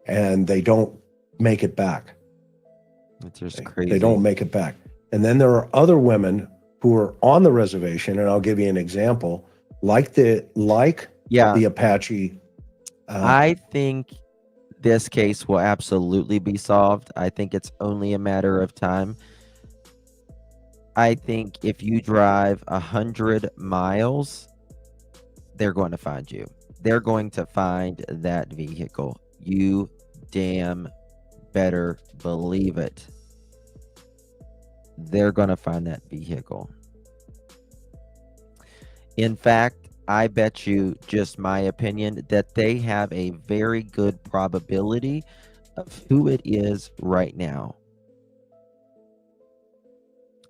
and they don't make it back. It's just crazy. They don't make it back. And then there are other women who are on the reservation, and I'll give you an example, like the Apache. I think this case will absolutely be solved. I think it's only a matter of time. I think if you drive 100 miles, they're going to find you. They're going to find that vehicle. You damn better believe it. They're going to find that vehicle. In fact, I bet you, just my opinion, that they have a very good probability of who it is right now.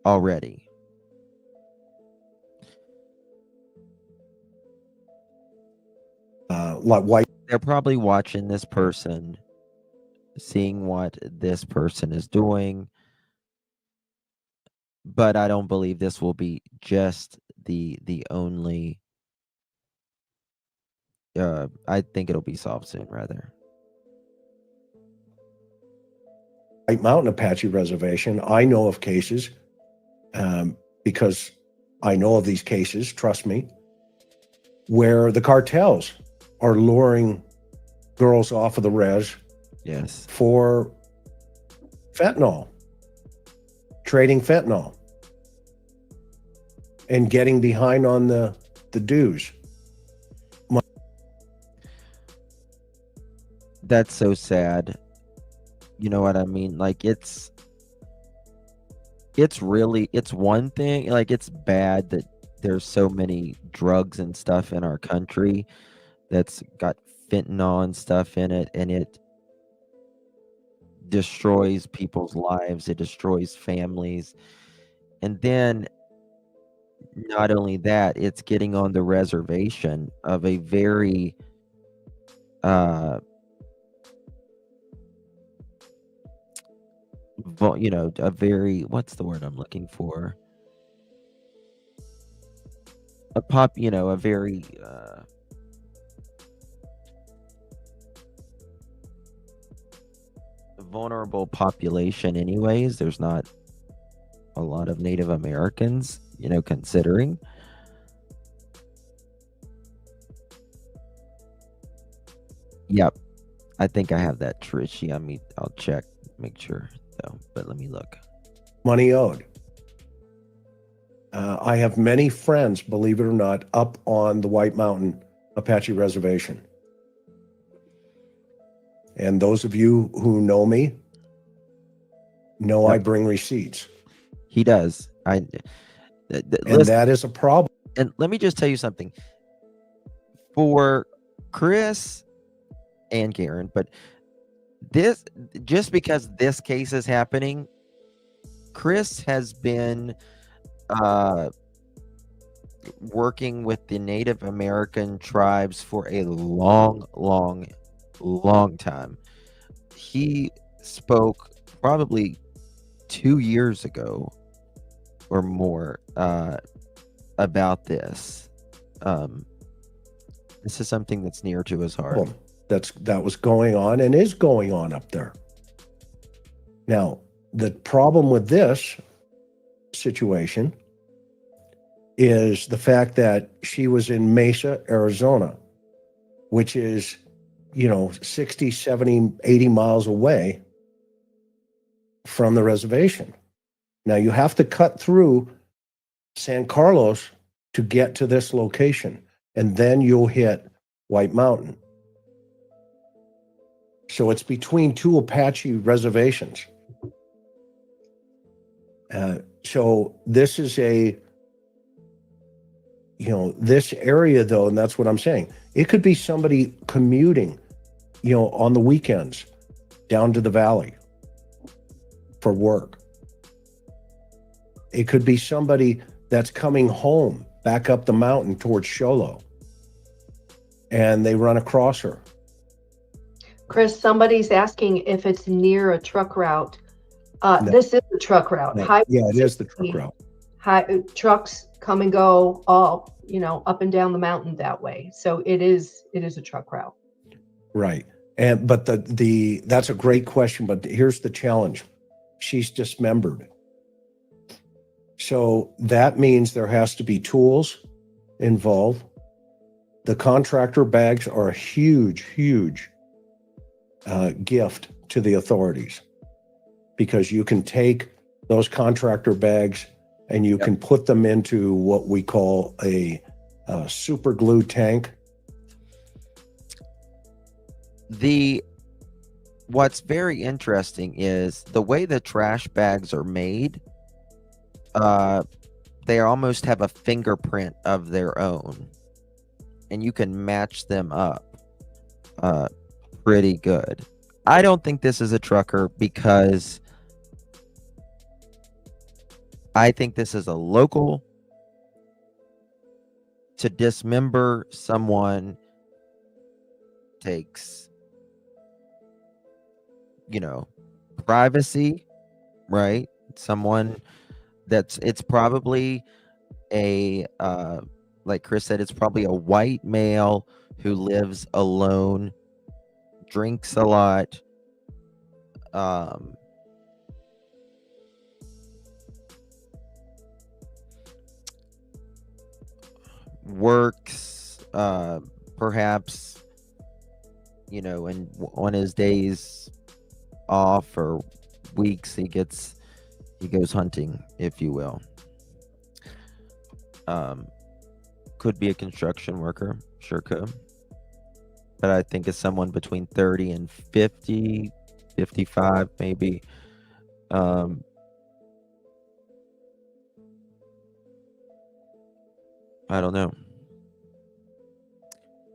Already. They're probably watching this person, seeing what this person is doing. But I don't believe this will be just the only. I think it'll be solved soon, rather. White Mountain Apache Reservation, I know of cases, because I know of these cases, trust me, where the cartels are luring girls off of the res, yes, for fentanyl, trading fentanyl, and getting behind on the dues. That's so sad. You know what I mean? Like, it's one thing, like, it's bad that there's so many drugs and stuff in our country that's got fentanyl and stuff in it, and it destroys people's lives, it destroys families. And then not only that, it's getting on the reservation of a very a very, what's the word I'm looking for? A very vulnerable population anyways. There's not a lot of Native Americans, considering. Yep. I think I have that Trishy. I'll check, make sure though, but let me look. Money owed. I have many friends, believe it or not, up on the White Mountain Apache Reservation. And those of you who know me No, I Yep. bring receipts. He does. And Listen, that is a problem. and let me just tell you something. For Chris and Karen, but this, just because this case is happening, Chris has been working with the Native American tribes for a long time. He spoke probably 2 years ago or more about this. This is something that's near to his heart. Well, that was going on and is going on up there. Now, the problem with this situation is the fact that she was in Mesa, Arizona, which is, 60, 70, 80 miles away from the reservation. Now, you have to cut through San Carlos to get to this location, and then you'll hit White Mountain. So it's between two Apache reservations. So this is this area, though, and that's what I'm saying. It could be somebody commuting, on the weekends down to the valley for work. It could be somebody that's coming home back up the mountain towards Sholo, and they run across her. Chris, somebody's asking if it's near a truck route. No. This is a truck route. No. Highway Yeah, it is the 60, truck route. trucks come and go all, up and down the mountain that way. So it is a truck route. Right. But that's a great question, but here's the challenge. She's dismembered. So that means there has to be tools involved. The contractor bags are a huge gift to the authorities, because you can take those contractor bags and you can put them into what we call a super glue tank. What's very interesting is the way the trash bags are made. They almost have a fingerprint of their own, and you can match them up pretty good. I don't think this is a trucker, because I think this is a local. To dismember someone takes, privacy, right? Someone it's probably a, like Chris said, it's probably a white male who lives alone, drinks a lot, works, perhaps, and on his days off or weeks, he goes hunting, if you will. Could be a construction worker, sure could. But I think it's someone between 30 and 50, 55 maybe. I don't know.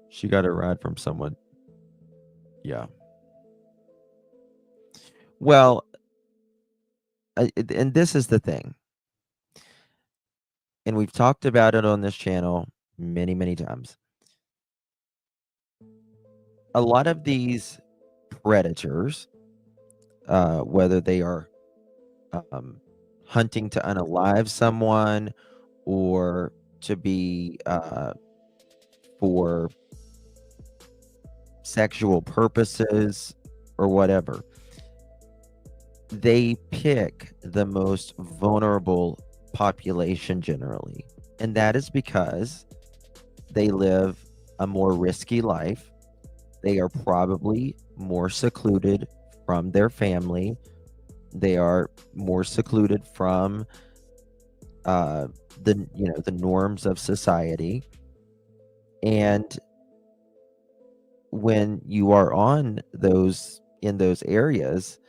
She got a ride from someone. Yeah. Well, and this is the thing. And we've talked about it on this channel many times. A lot of these predators, whether they are hunting to unalive someone or to be for sexual purposes or whatever, they pick the most vulnerable population generally, and that is because they live a more risky life. They are probably more secluded from their family. They are more secluded from the norms of society. And when you are in those areas,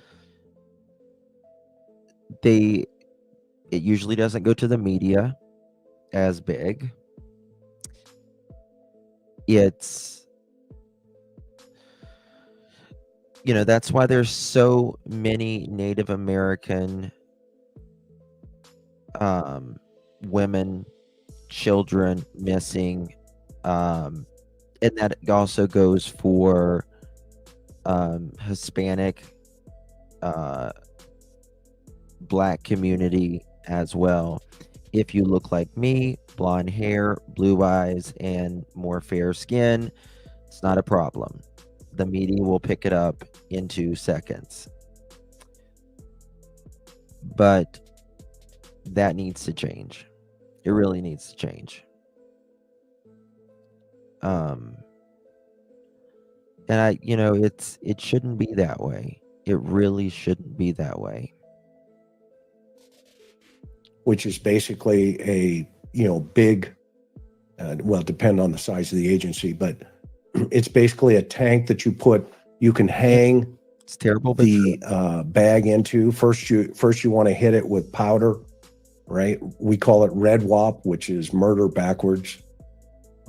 it usually doesn't go to the media as big. It's, that's why there's so many Native American women, children missing, and that also goes for Hispanic, Black community as well. If you look like me, blonde hair, blue eyes, and more fair skin, it's not a problem. The media will pick it up in 2 seconds. But that needs to change. It really needs to change. And it shouldn't be that way. It really shouldn't be that way. Which is basically a big, well, depend on the size of the agency, but it's basically a tank that you can hang It's terrible, but the bag into. First you want to hit it with powder, right? We call it red wop, which is murder backwards.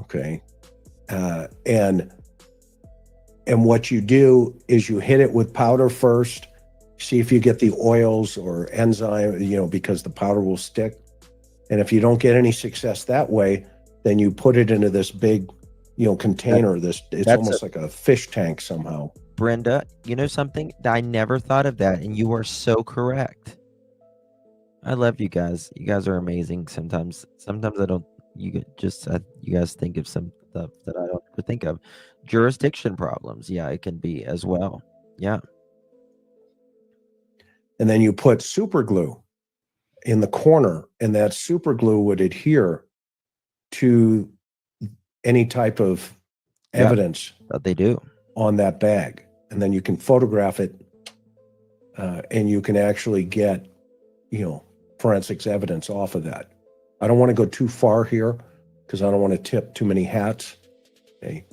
Okay. And what you do is you hit it with powder first, see if you get the oils or enzyme, because the powder will stick. And if you don't get any success that way, then you put it into this big, container. It's almost like a fish tank somehow. Brenda, you know something? I never thought of that, and you are so correct. I love you guys. You guys are amazing. Sometimes I don't. You guys think of some stuff that I don't ever think of. Jurisdiction problems. Yeah, it can be as well. Yeah. And then you put super glue in the corner, and that super glue would adhere to any type of evidence that they do on that bag. And then you can photograph it, and you can actually get, forensics evidence off of that. I don't want to go too far here because I don't want to tip too many hats. Okay.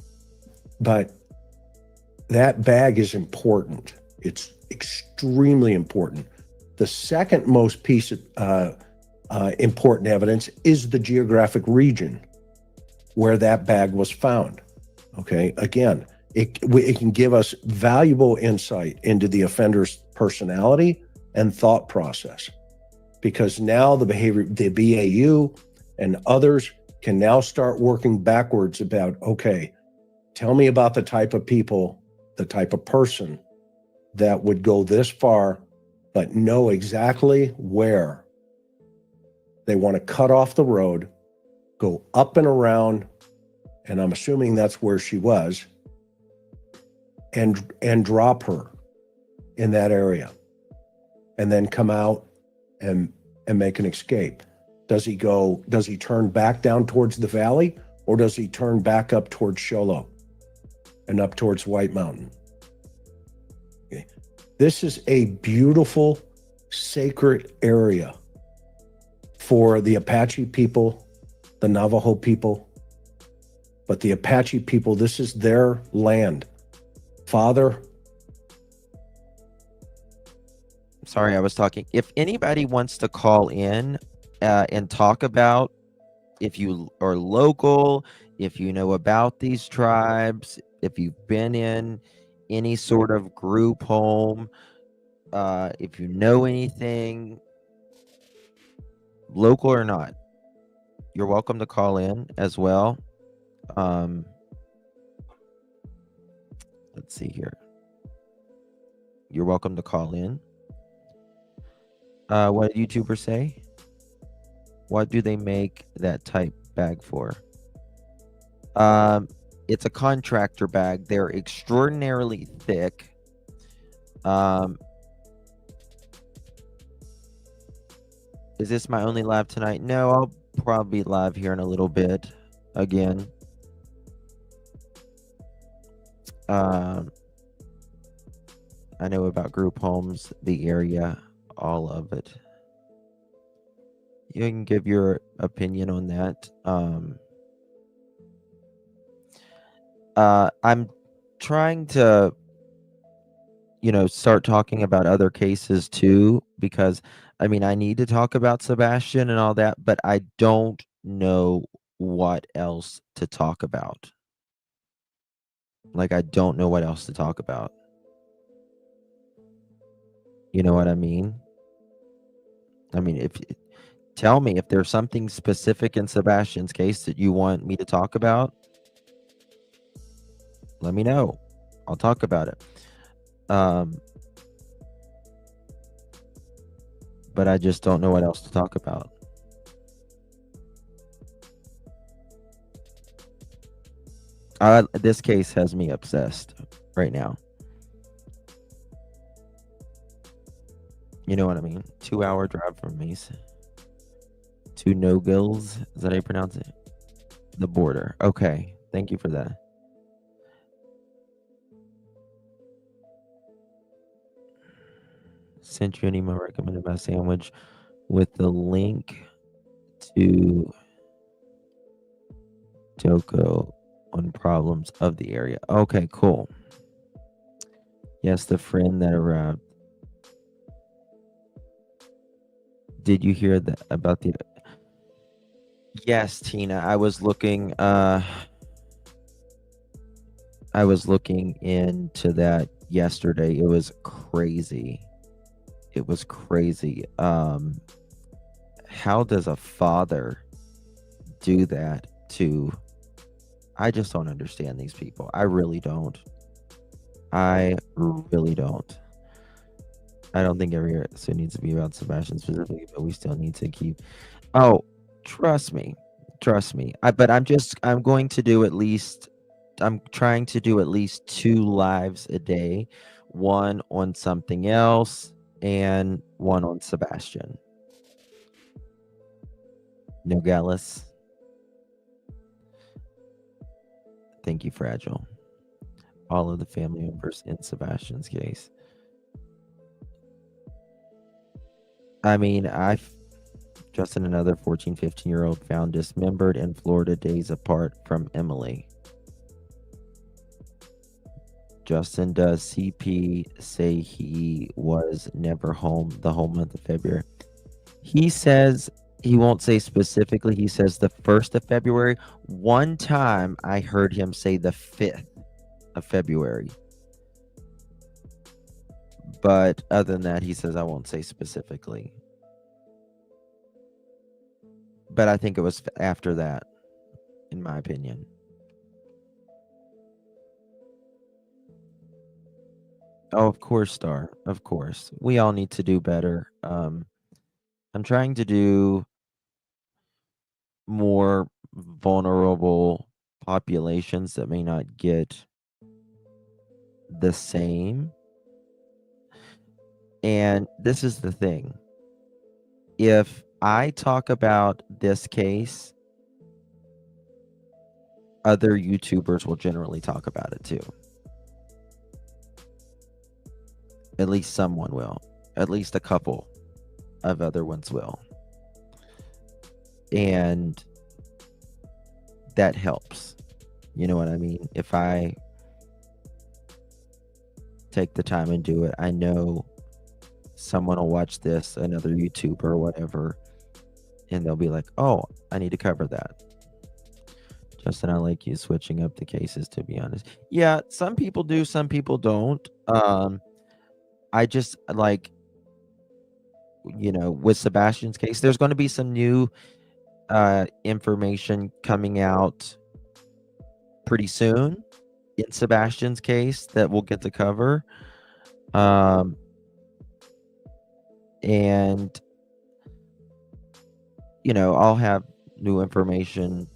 But that bag is important. It's extremely important. The second most piece of important evidence is the geographic region where that bag was found. Okay. Again, it can give us valuable insight into the offender's personality and thought process, because now the BAU and others can now start working backwards about, okay, tell me about the type of people, the type of person that would go this far, but know exactly where they want to cut off the road, go up and around, and I'm assuming that's where she was, and drop her in that area, and then come out and make an escape. Does he turn back down towards the valley, or does he turn back up towards Sholo and up towards White Mountain? Okay. This is a beautiful, sacred area for the Apache people, the Navajo people. But the Apache people, this is their land. Father. Sorry, I was talking. If anybody wants to call in and talk about, if you are local, if you know about these tribes, if you've been in any sort of group home, if you know anything, local or not, you're welcome to call in as well. Let's see here. You're welcome to call in. What did YouTubers say? What do they make that type bag for? It's a contractor bag. They're extraordinarily thick. Is this my only live tonight? No, I'll probably be live here in a little bit again. I know about group homes, the area, all of it. You can give your opinion on that. I'm trying to, start talking about other cases too, because I mean, I need to talk about Sebastian and all that, but I don't know what else to talk about. Like, I don't know what else to talk about. You know what I mean? I mean, tell me if there's something specific in Sebastian's case that you want me to talk about. Let me know. I'll talk about it. But I just don't know what else to talk about. This case has me obsessed right now. You know what I mean? 2-hour drive from Mesa to No Gills. Is that how you pronounce it? The border. Okay. Thank you for that. Sent you an email recommended by Sandwich with the link to Toko on problems of the area. Okay, cool. Yes, the friend that arrived. Did you hear that about the? Yes, Tina. I was looking into that yesterday. It was crazy. It was crazy. How does a father do that to? I just don't understand these people. I really don't. I really don't. I don't think every episode needs to be about Sebastian specifically, but we still need to keep. Oh, trust me. I'm going to do at least. I'm trying to do at least 2 lives a day, one on something else and one on Sebastian. Nogales. Thank you, Fragile. All of the family members in Sebastian's case. I mean, Justin, another 14, 15-year-old found dismembered in Florida days apart from Emily. Justin does CP say he was never home the whole month of February. He says he won't say specifically. He says the 1st of February. One time I heard him say the 5th of February. But other than that, he says I won't say specifically. But I think it was after that, in my opinion. Oh, of course, Star. Of course. We all need to do better. I'm trying to do more vulnerable populations that may not get the same. And this is the thing. If I talk about this case, other YouTubers will generally talk about it too. At least someone will. At least a couple of other ones will. And that helps. You know what I mean? If I take the time and do it, I know someone will watch this, another YouTuber or whatever, and they'll be like, oh, I need to cover that. Justin, I like you switching up the cases, to be honest. Yeah, some people do, some people don't. I just like, with Sebastian's case, there's going to be some new information coming out pretty soon in Sebastian's case that we'll get to cover. And I'll have new information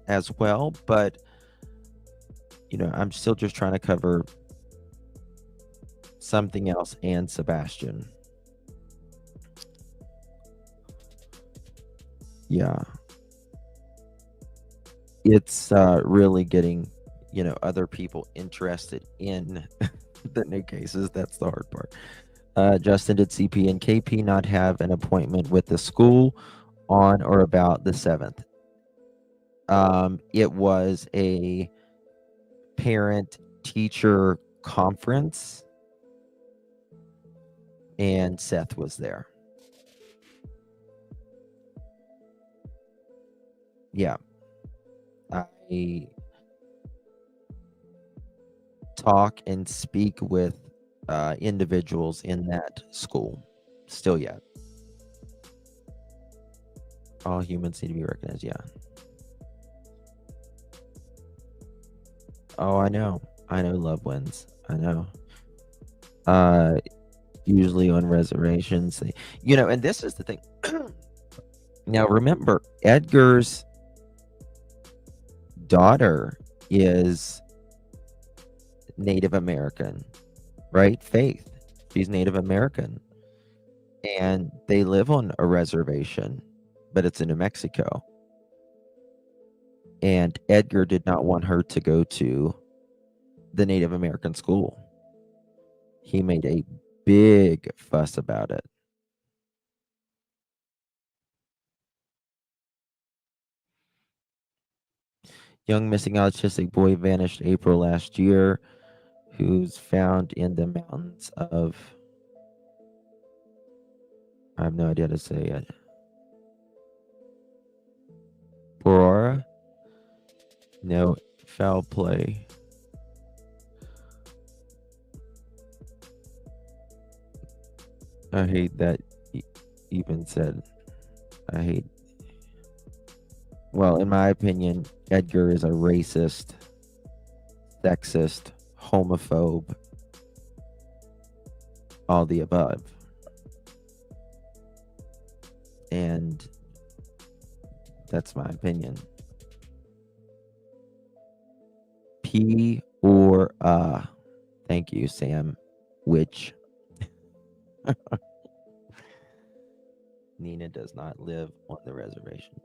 as well, but I'm still just trying to cover something else and Sebastian. Yeah, it's really getting other people interested in the new cases. That's the hard part. Justin, did CP and KP not have an appointment with the school on or about the 7th? It was a parent-teacher conference, and Seth was there. Yeah. I talk and speak with individuals in that school still yet. All humans need to be recognized. Yeah. Oh, I know love wins. I know. Usually on reservations, and this is the thing. Now remember, Edgar's daughter is Native American, right? Faith. She's Native American. And they live on a reservation, but it's in New Mexico. And Edgar did not want her to go to the Native American school. He made a big fuss about it. Young missing autistic boy vanished April last year, who's found in the mountains of, I have no idea how to say it, Aurora? No, foul play. I hate that even said. I hate. Well, in my opinion, Edgar is a racist, sexist, homophobe, all the above. And that's my opinion. P or thank you, Sam. Which Nina does not live on the reservation.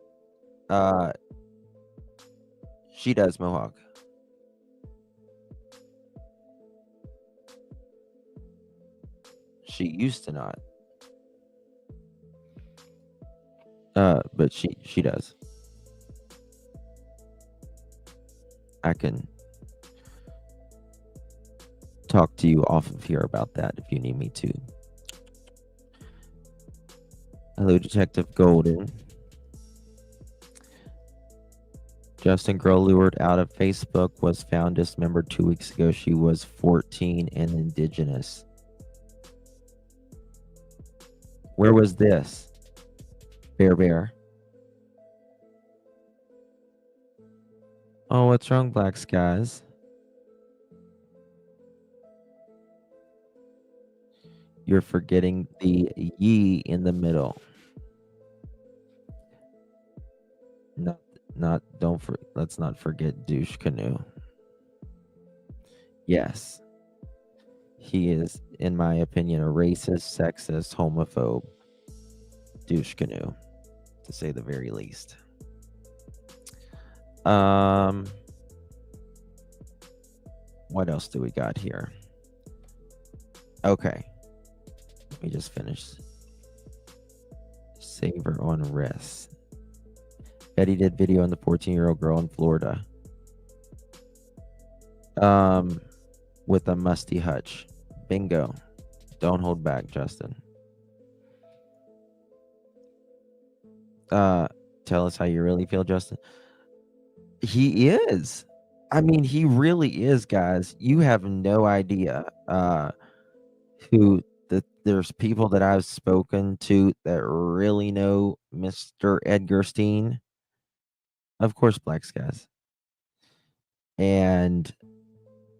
She does, Mohawk. She used to not. But she does. I can talk to you off of here about that if you need me to. Hello, Detective Golden. Justin girl lured out of Facebook was found dismembered 2 weeks ago. She was 14 and indigenous. Where was this? Bear. Oh, what's wrong, Black Skies? You're forgetting the ye in the middle. Let's not forget douche canoe. Yes. He is, in my opinion, a racist, sexist, homophobe douche canoe, to say the very least. What else do we got here? Okay. Let me just finish. Savor on rest. Betty did video on the 14-year-old girl in Florida. With a musty hutch. Bingo. Don't hold back, Justin. Tell us how you really feel, Justin. He is. I mean, he really is, guys. You have no idea there's people that I've spoken to that really know Mr. Edgar Steen. Of course, Black Skies. And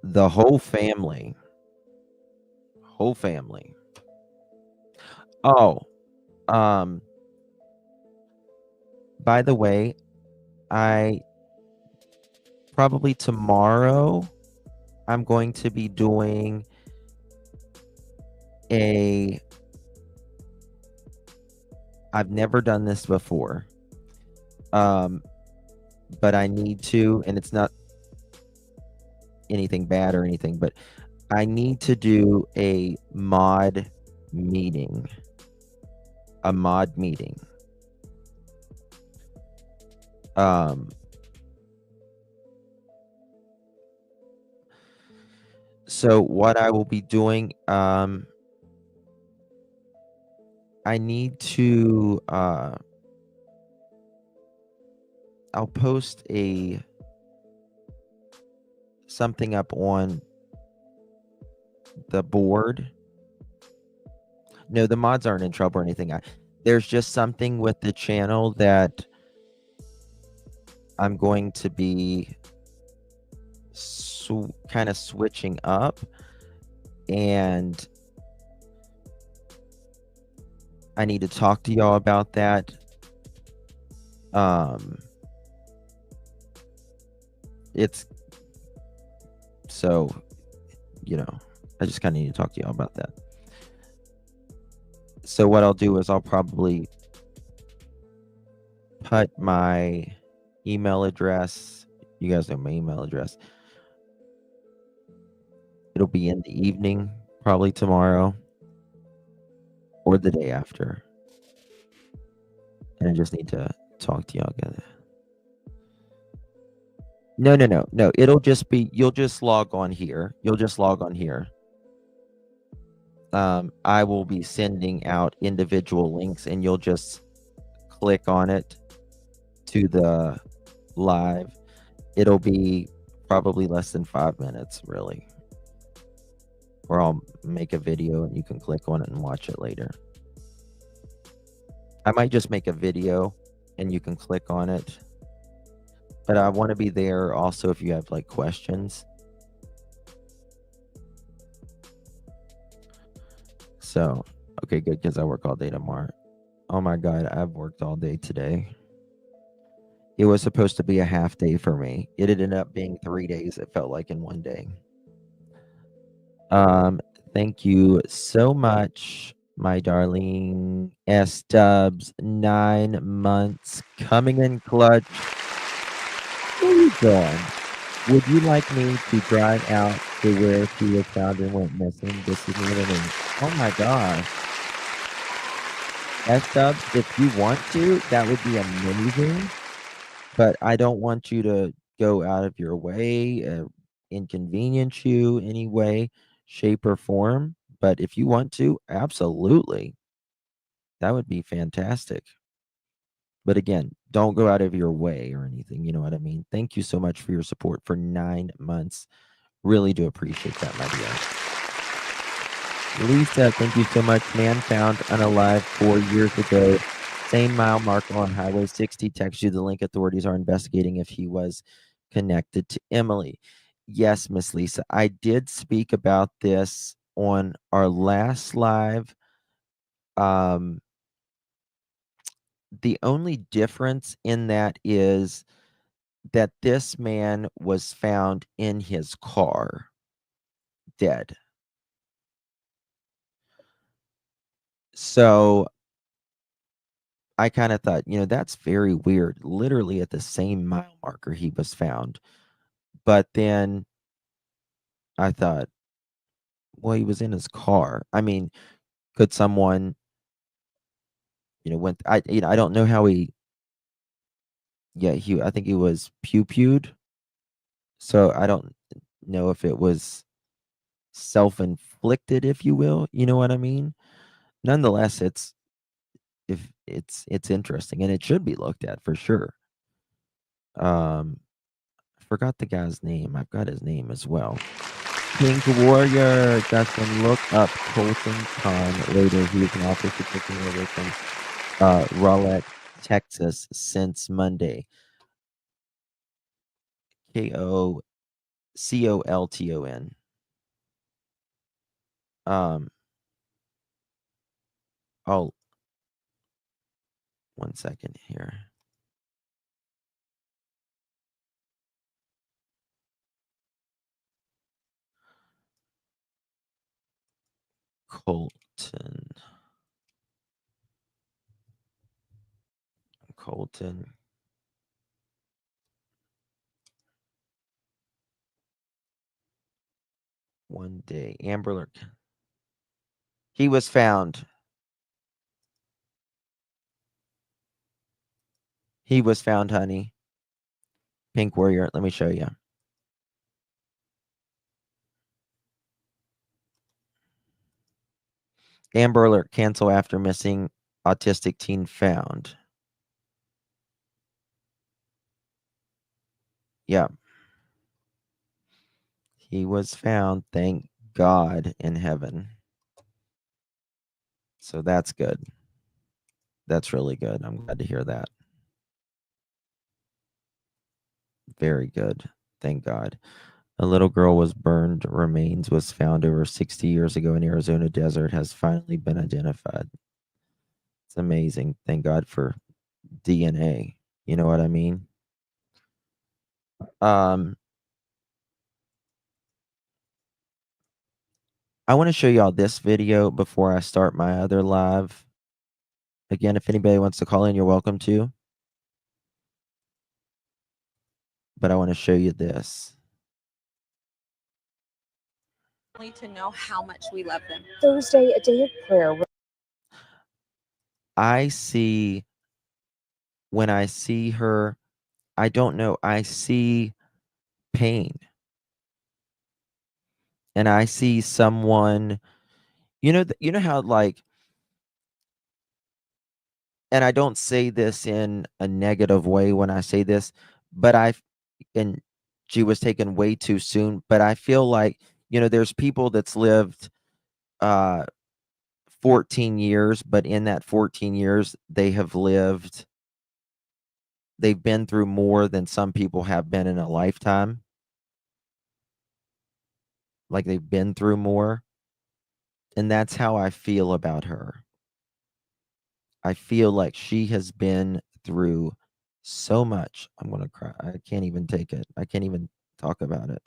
the whole family. Oh, by the way, I probably tomorrow I'm going to be doing I've never done this before. But I need to, and it's not anything bad or anything, but I need to do a mod meeting. So what I will be doing, I need to, I'll post something up on the board. No, the mods aren't in trouble or anything. There's just something with the channel that I'm going to be kind of switching up, and I need to talk to y'all about that. It's so, I just kind of need to talk to y'all about that. So what I'll do is I'll probably put my email address. You guys know my email address. It'll be in the evening, probably tomorrow or the day after. And I just need to talk to y'all again. No. It'll just be, you'll just log on here. I will be sending out individual links, and you'll just click on it to the live. It'll be probably less than 5 minutes, really. Or I'll make a video and you can click on it and watch it later. I might just make a video and you can click on it. But I want to be there also if you have like questions. So, okay, good, because I work all day tomorrow. Oh my God, I've worked all day today. It was supposed to be a half day for me. It ended up being 3 days. It felt like in one day. Thank you so much, my darling S-Dubs. 9 months coming in clutch. Where you going? Would you like me to drive out to where she was found and went missing? This is what I mean. Oh my gosh. S-Dubs, if you want to, that would be amazing. But I don't want you to go out of your way, inconvenience you any way, shape, or form. But if you want to, absolutely. That would be fantastic. But again, don't go out of your way or anything. You know what I mean? Thank you so much for your support for 9 months. Really do appreciate that, my dear. Lisa, thank you so much. Man found unalive 4 years ago. Same mile marker on Highway 60. Text you the link. Authorities are investigating if he was connected to Emily. Yes, Miss Lisa, I did speak about this on our last live. The only difference in that is that this man was found in his car, dead. So I kind of thought, that's very weird. Literally at the same mile marker he was found. But then I thought, well, he was in his car. I mean, could someone, I don't know how I think he was pew-pewed. So I don't know if it was self-inflicted, if you will. You know what I mean? Nonetheless, it's interesting, and it should be looked at for sure. I forgot the guy's name. I've got his name as well. Pink Warrior, Justin, look up Colton Khan later. He was an officer taking over from Rowlett, Texas since Monday. Colton. Oh, 1 second here. Colton. One day. Amber Alert. He was found. He was found, honey. Pink Warrior. Let me show you. Amber Alert cancel after missing autistic teen found. Yeah. He was found, thank God, in heaven. So that's good. That's really good. I'm glad to hear that. Very good. Thank God. A little girl was burned. Remains was found over 60 years ago in Arizona desert. Has finally been identified. It's amazing. Thank God for DNA. You know what I mean? I want to show y'all this video before I start my other live. Again, if anybody wants to call in, you're welcome to. But I want to show you this. To know how much we love them. Thursday, a day of prayer. I see, when I see her, I don't know, I see pain. And I see someone, you know how, like, and I don't say this in a negative way when I say this, but and she was taken way too soon, but I feel like, there's people that's lived 14 years, but in that 14 years, they've been through more than some people have been in a lifetime. Like, they've been through more. And that's how I feel about her. I feel like she has been through so much. I'm going to cry. I can't even take it. I can't even talk about it.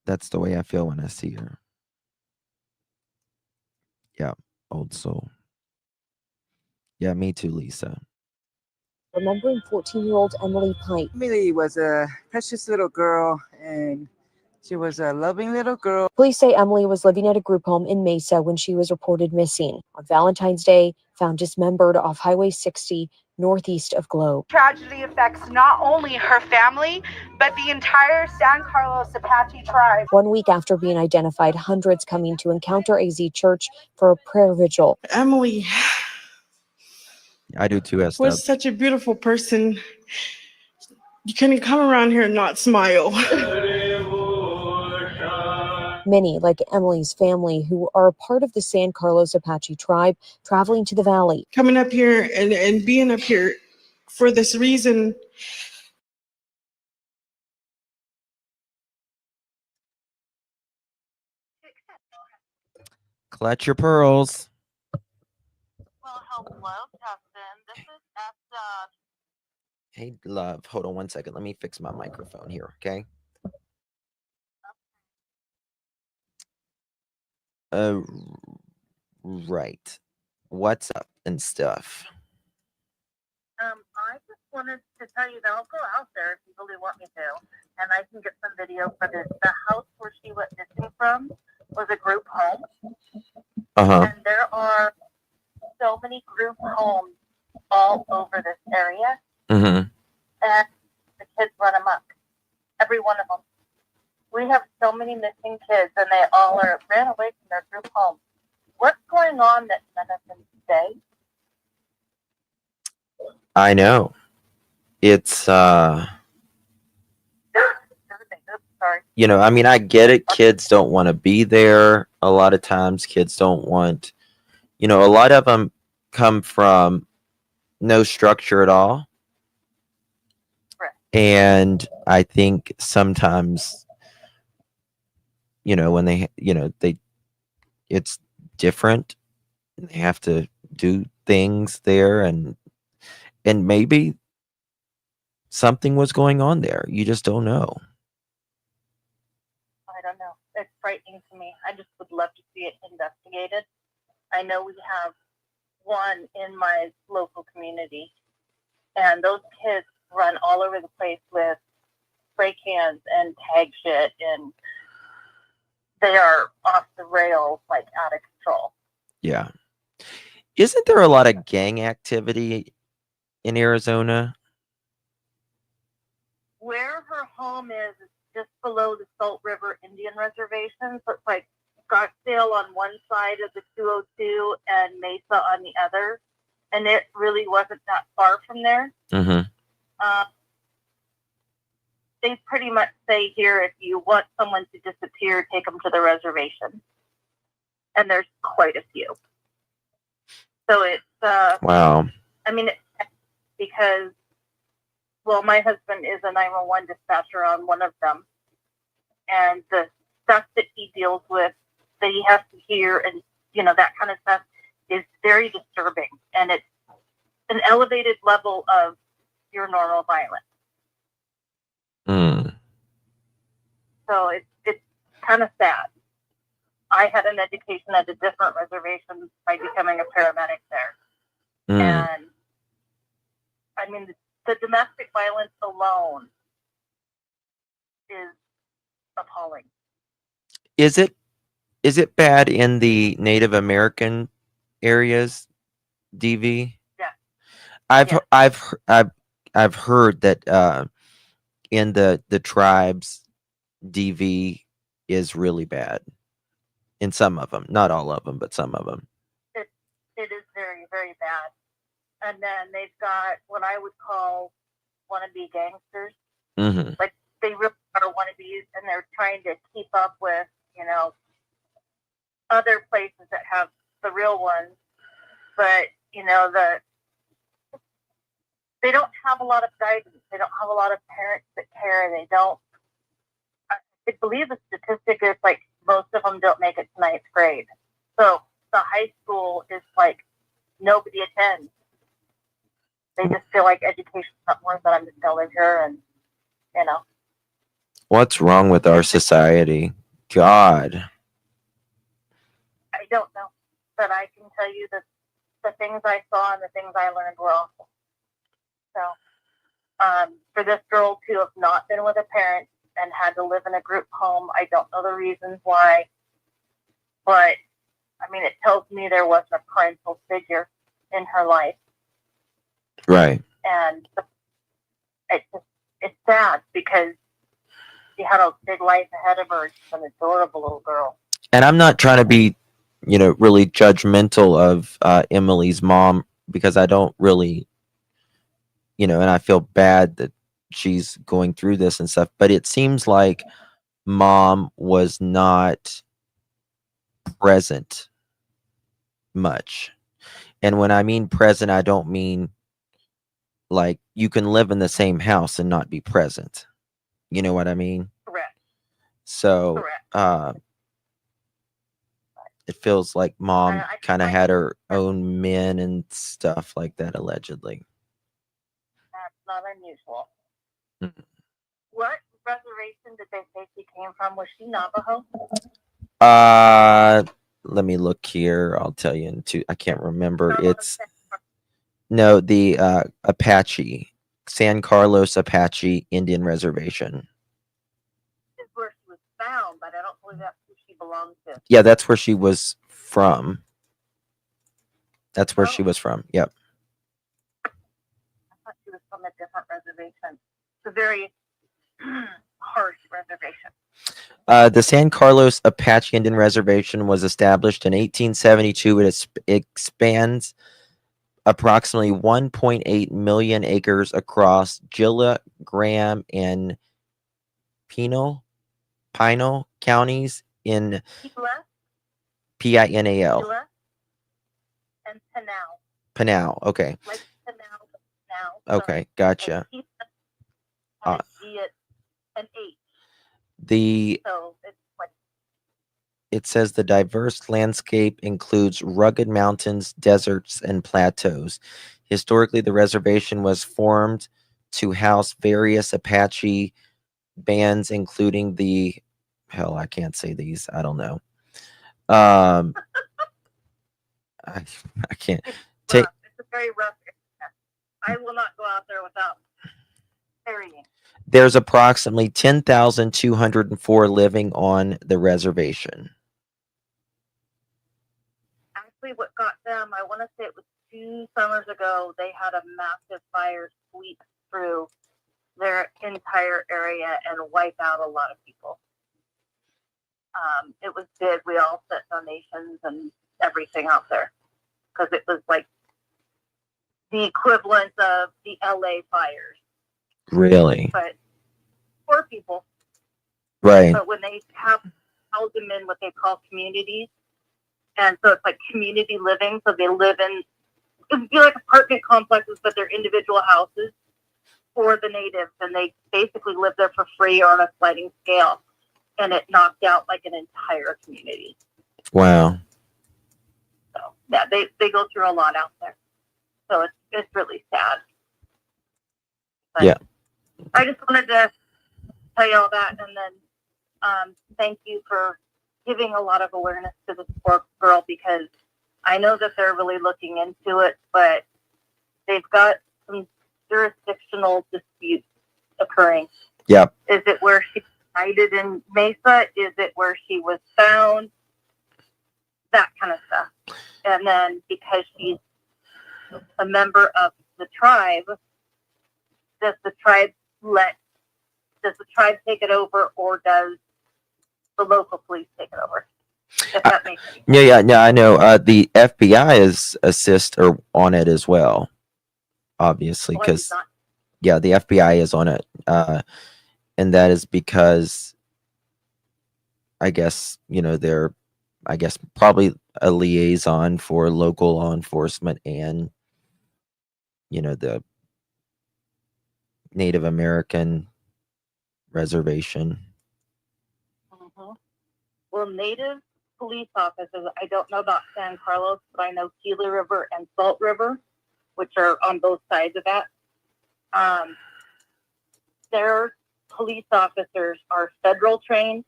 That's the way I feel when I see her. Yeah, old soul. Yeah, me too, Lisa. Remembering 14-year-old Emily Pike. Emily was a precious little girl, and she was a loving little girl. Police say Emily was living at a group home in Mesa when she was reported missing. On Valentine's Day, found dismembered off Highway 60, northeast of Globe. Tragedy affects not only her family, but the entire San Carlos Apache tribe. 1 week after being identified, hundreds coming to Encounter AZ Church for a prayer vigil. Emily I do too, Esther. was such a beautiful person. You couldn't come around here and not smile. Many, like Emily's family, who are a part of the San Carlos Apache tribe, traveling to the valley. Coming up here and being up here for this reason. Clutch your pearls. Well, hello, Justin. This is Esther. Hey, love. Hold on one second. Let me fix my microphone here, okay? Right. What's up and stuff? I just wanted to tell you that I'll go out there if you really want me to, and I can get some video footage. The house where she went missing from was a group home, and there are so many group homes all over this area, and the kids run amok. Every one of them. We have so many missing kids, and they all ran away from their group home. What's going on that none of them stay? I know. It's Sorry. I mean, I get it. Kids don't want to be there. A lot of times kids don't want, a lot of them come from no structure at all. Right. And I think sometimes, when they, it's different. They have to do things there, and maybe something was going on there. You just don't know. I don't know. It's frightening to me. I just would love to see it investigated. I know we have one in my local community, and those kids run all over the place with spray cans and tag shit, and they are off the rails, like out of control. Yeah. Isn't there a lot of gang activity in Arizona? Where her home is just below the Salt River Indian Reservation. So it's like Scottsdale on one side of the 202 and Mesa on the other. And it really wasn't that far from there. Mm-hmm. They pretty much say here, if you want someone to disappear, take them to the reservation. And there's quite a few. So it's, Wow. I mean, because, well, my husband is a 911 dispatcher on one of them. And the stuff that he deals with, that he has to hear and, you know, that kind of stuff is very disturbing. And it's an elevated level of your normal violence. Mm. So it's kind of sad. I had an education at a different reservation by becoming a paramedic there. Mm. And I mean, the domestic violence alone is appalling. Is it bad in the Native American areas, DV? Yeah. I've heard that in the tribes, DV is really bad. In some of them, not all of them, but some of them. It is very, very bad. And then they've got what I would call wannabe gangsters. Mm-hmm. Like they really are wannabes, and they're trying to keep up with, you know, other places that have the real ones. But you know, they don't have a lot of guidance. They don't have a lot of parents that care. They don't. I believe the statistic is like most of them don't make it to 9th grade. So the high school is like nobody attends. They just feel like education's not worth it. I'm just going here, and you know. What's wrong with our society? God. I don't know, but I can tell you that the things I saw and the things I learned were awful. So, for this girl to have not been with a parent and had to live in a group home, I don't know the reasons why, but I mean, it tells me there wasn't a parental figure in her life. Right. And it's sad because she had a big life ahead of her. She's an adorable little girl. And I'm not trying to be, you know, really judgmental of Emily's mom, because I don't really, you know, and I feel bad that she's going through this and stuff, but it seems like mom was not present much. And when I mean present, I don't mean like you can live in the same house and not be present. You know what I mean? Correct. So, it feels like mom kind of had her own men and stuff like that, allegedly. That's not unusual. Mm. What reservation did they say she came from? Was she Navajo? Let me look here. I'll tell you I can't remember. It's no, the Apache, San Carlos Apache Indian Reservation. Is where she was found, but I don't believe that's who she belonged to. Yeah, that's where she was from. That's where she was from. Yep. I thought she was from a different reservation. It's a very harsh reservation. The San Carlos Apache Indian Reservation was established in 1872. It expands approximately 1.8 million acres across Gila, Graham, and Pinal counties in Pinal. Gila and Pinal. Pinal. Okay. Like Pinal. Okay. Gotcha. An H. So it's like, it says the diverse landscape includes rugged mountains, deserts, and plateaus. Historically, the reservation was formed to house various Apache bands, including I can't say these. I don't know. I can't take. It's a very rough area. I will not go out there without carrying. There's approximately 10,204 living on the reservation. basically what got them, I want to say it was 2 summers ago, they had a massive fire sweep through their entire area and wipe out a lot of people. It was big. We all set donations and everything out there because it was like the equivalent of the LA fires. Really? But poor people. Right. But when they house them in what they call communities, and so it's like community living. So they live in, it would be like apartment complexes, but they're individual houses for the natives, and they basically live there for free or on a sliding scale. And it knocked out like an entire community. Wow. So yeah, they go through a lot out there. So it's really sad. But yeah. I just wanted to tell you all that, and then thank you for giving a lot of awareness to this poor girl, because I know that they're really looking into it, but they've got some jurisdictional disputes occurring. Yep. Is it where she cited in Mesa? Is it where she was found? That kind of stuff. And then because she's a member of the tribe, does the tribe take it over, or does the local police take it over? If that makes sense. Yeah, I know. The FBI is on it as well, obviously, because the FBI is on it, and that is because I guess they're probably a liaison for local law enforcement and the Native American reservation. Mm-hmm. Well, Native police officers, I don't know about San Carlos, but I know Gila River and Salt River, which are on both sides of that. Their police officers are federal trained,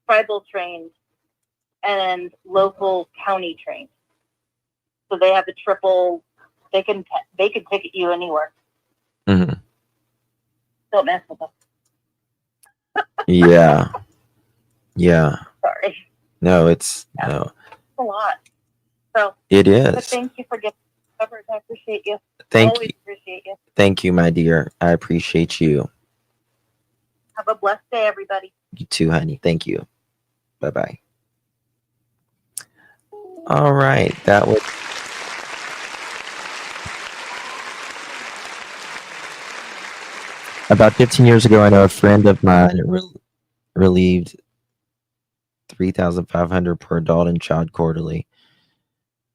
tribal trained, and local county trained. So they have the triple. They can ticket you anywhere. Mm-hmm. Don't mess with them. Yeah. Sorry. No, it's no. It's a lot. So it is. But thank you for getting covered. I appreciate you. Always appreciate you. Thank you, my dear. I appreciate you. Have a blessed day, everybody. You too, honey. Thank you. Bye-bye. All right. That was about 15 years ago. I know a friend of mine relieved $3,500 per adult and child quarterly.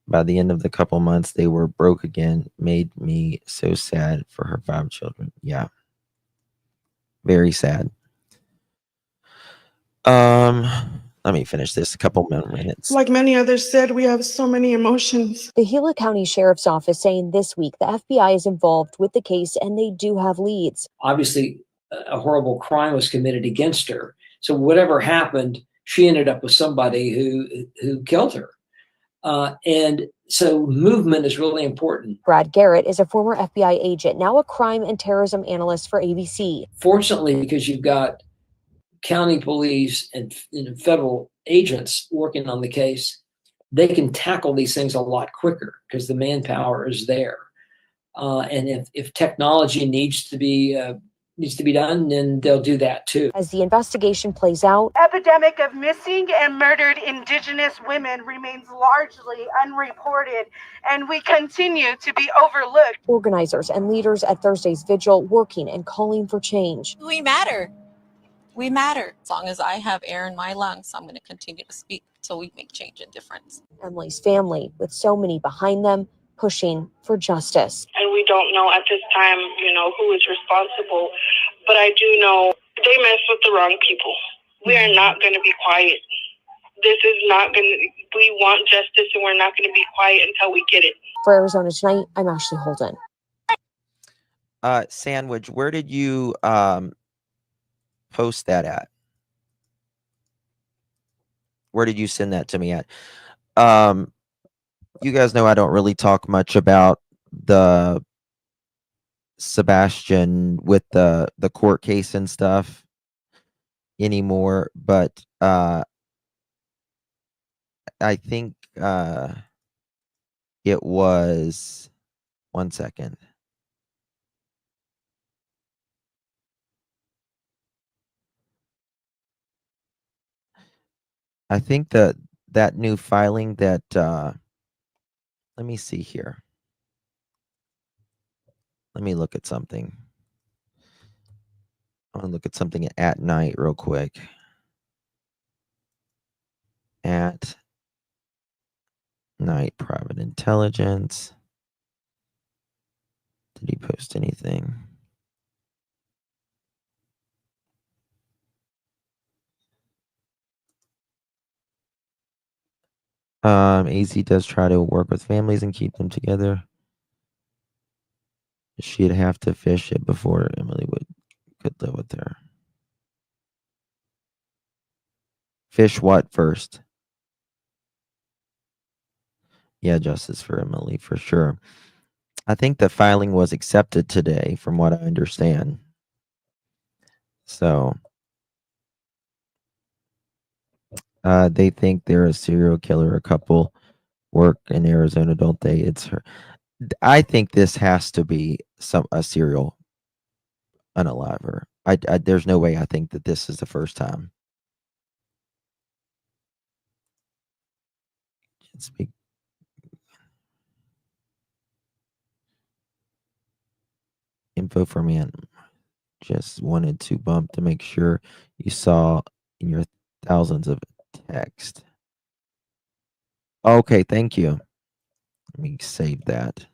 By the end of the couple months, they were broke again. Made me so sad for her 5 children. Yeah. Very sad. Let me finish this. A couple more minutes. Like many others said, we have so many emotions. The Gila County Sheriff's Office saying this week the FBI is involved with the case and they do have leads. Obviously, a horrible crime was committed against her. So whatever happened, she ended up with somebody who killed her. And so movement is really important. Brad Garrett is a former FBI agent, now a crime and terrorism analyst for ABC. Fortunately, because you've got county police and federal agents working on the case, they can tackle these things a lot quicker because the manpower is there. And if technology needs to be done, then they'll do that too. As the investigation plays out, Epidemic of missing and murdered Indigenous women remains largely unreported, and we continue to be overlooked. organizers and leaders at Thursday's vigil working and calling for change. We matter. We matter. As long as I have air in my lungs, I'm going to continue to speak until we make change and difference. Emily's family, with so many behind them, pushing for justice. And we don't know at this time, who is responsible. But I do know they mess with the wrong people. We are not going to be quiet. This is not going to, we want justice and we're not going to be quiet until we get it. For Arizona Tonight, I'm Ashley Holden. Sandwich, where did you post that at? Where did you send that to me at? You guys know I don't really talk much about the Sebastian with the court case and stuff anymore, but I think it was 1 second. I think that new filing that let me see here. Let me look at something. I want to look at something at night real quick. At night, private intelligence. Did he post anything? AZ does try to work with families and keep them together. She'd have to fish it before Emily could live with her. Fish what first? Yeah, justice for Emily for sure. I think the filing was accepted today, from what I understand. So they think they're a serial killer. A couple work in Arizona, don't they? It's her. I think this has to be a serial unaliver. There's no way I think that this is the first time. Speak. Info from Ann. Just wanted to bump to make sure you saw in your thousands of text. Okay, thank you. Let me save that.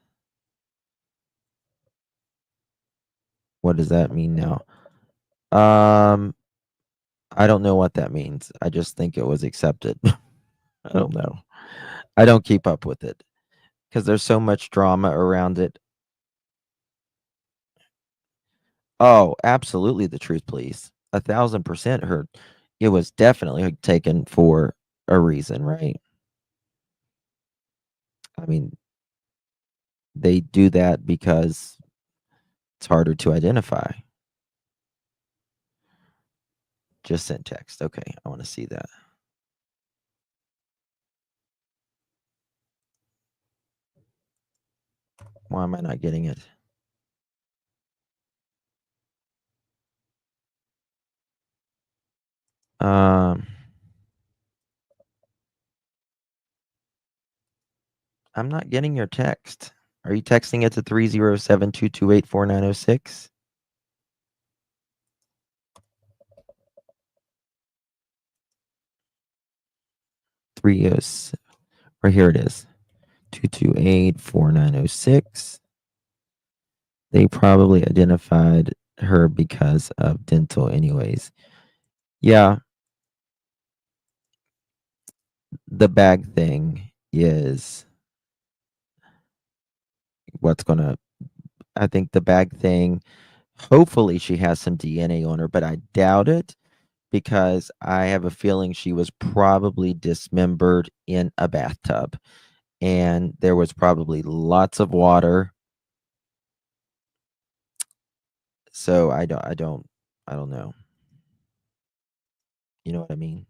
What does that mean now? I don't know what that means. I just think it was accepted. I don't know. I don't keep up with it because there's so much drama around it. Oh, absolutely. The truth, please. 1,000% heard. It was definitely taken for a reason, right? I mean, they do that because it's harder to identify. Just sent text. Okay, I want to see that. Why am I not getting it? I'm not getting your text. Are you texting it to 307-228-4906? Right here it is. 228-4906. They probably identified her because of dental anyways. Yeah. The bag thing is what's gonna, I think the bag thing, hopefully she has some DNA on her, but I doubt it because I have a feeling she was probably dismembered in a bathtub and there was probably lots of water. So I don't know. You know what I mean?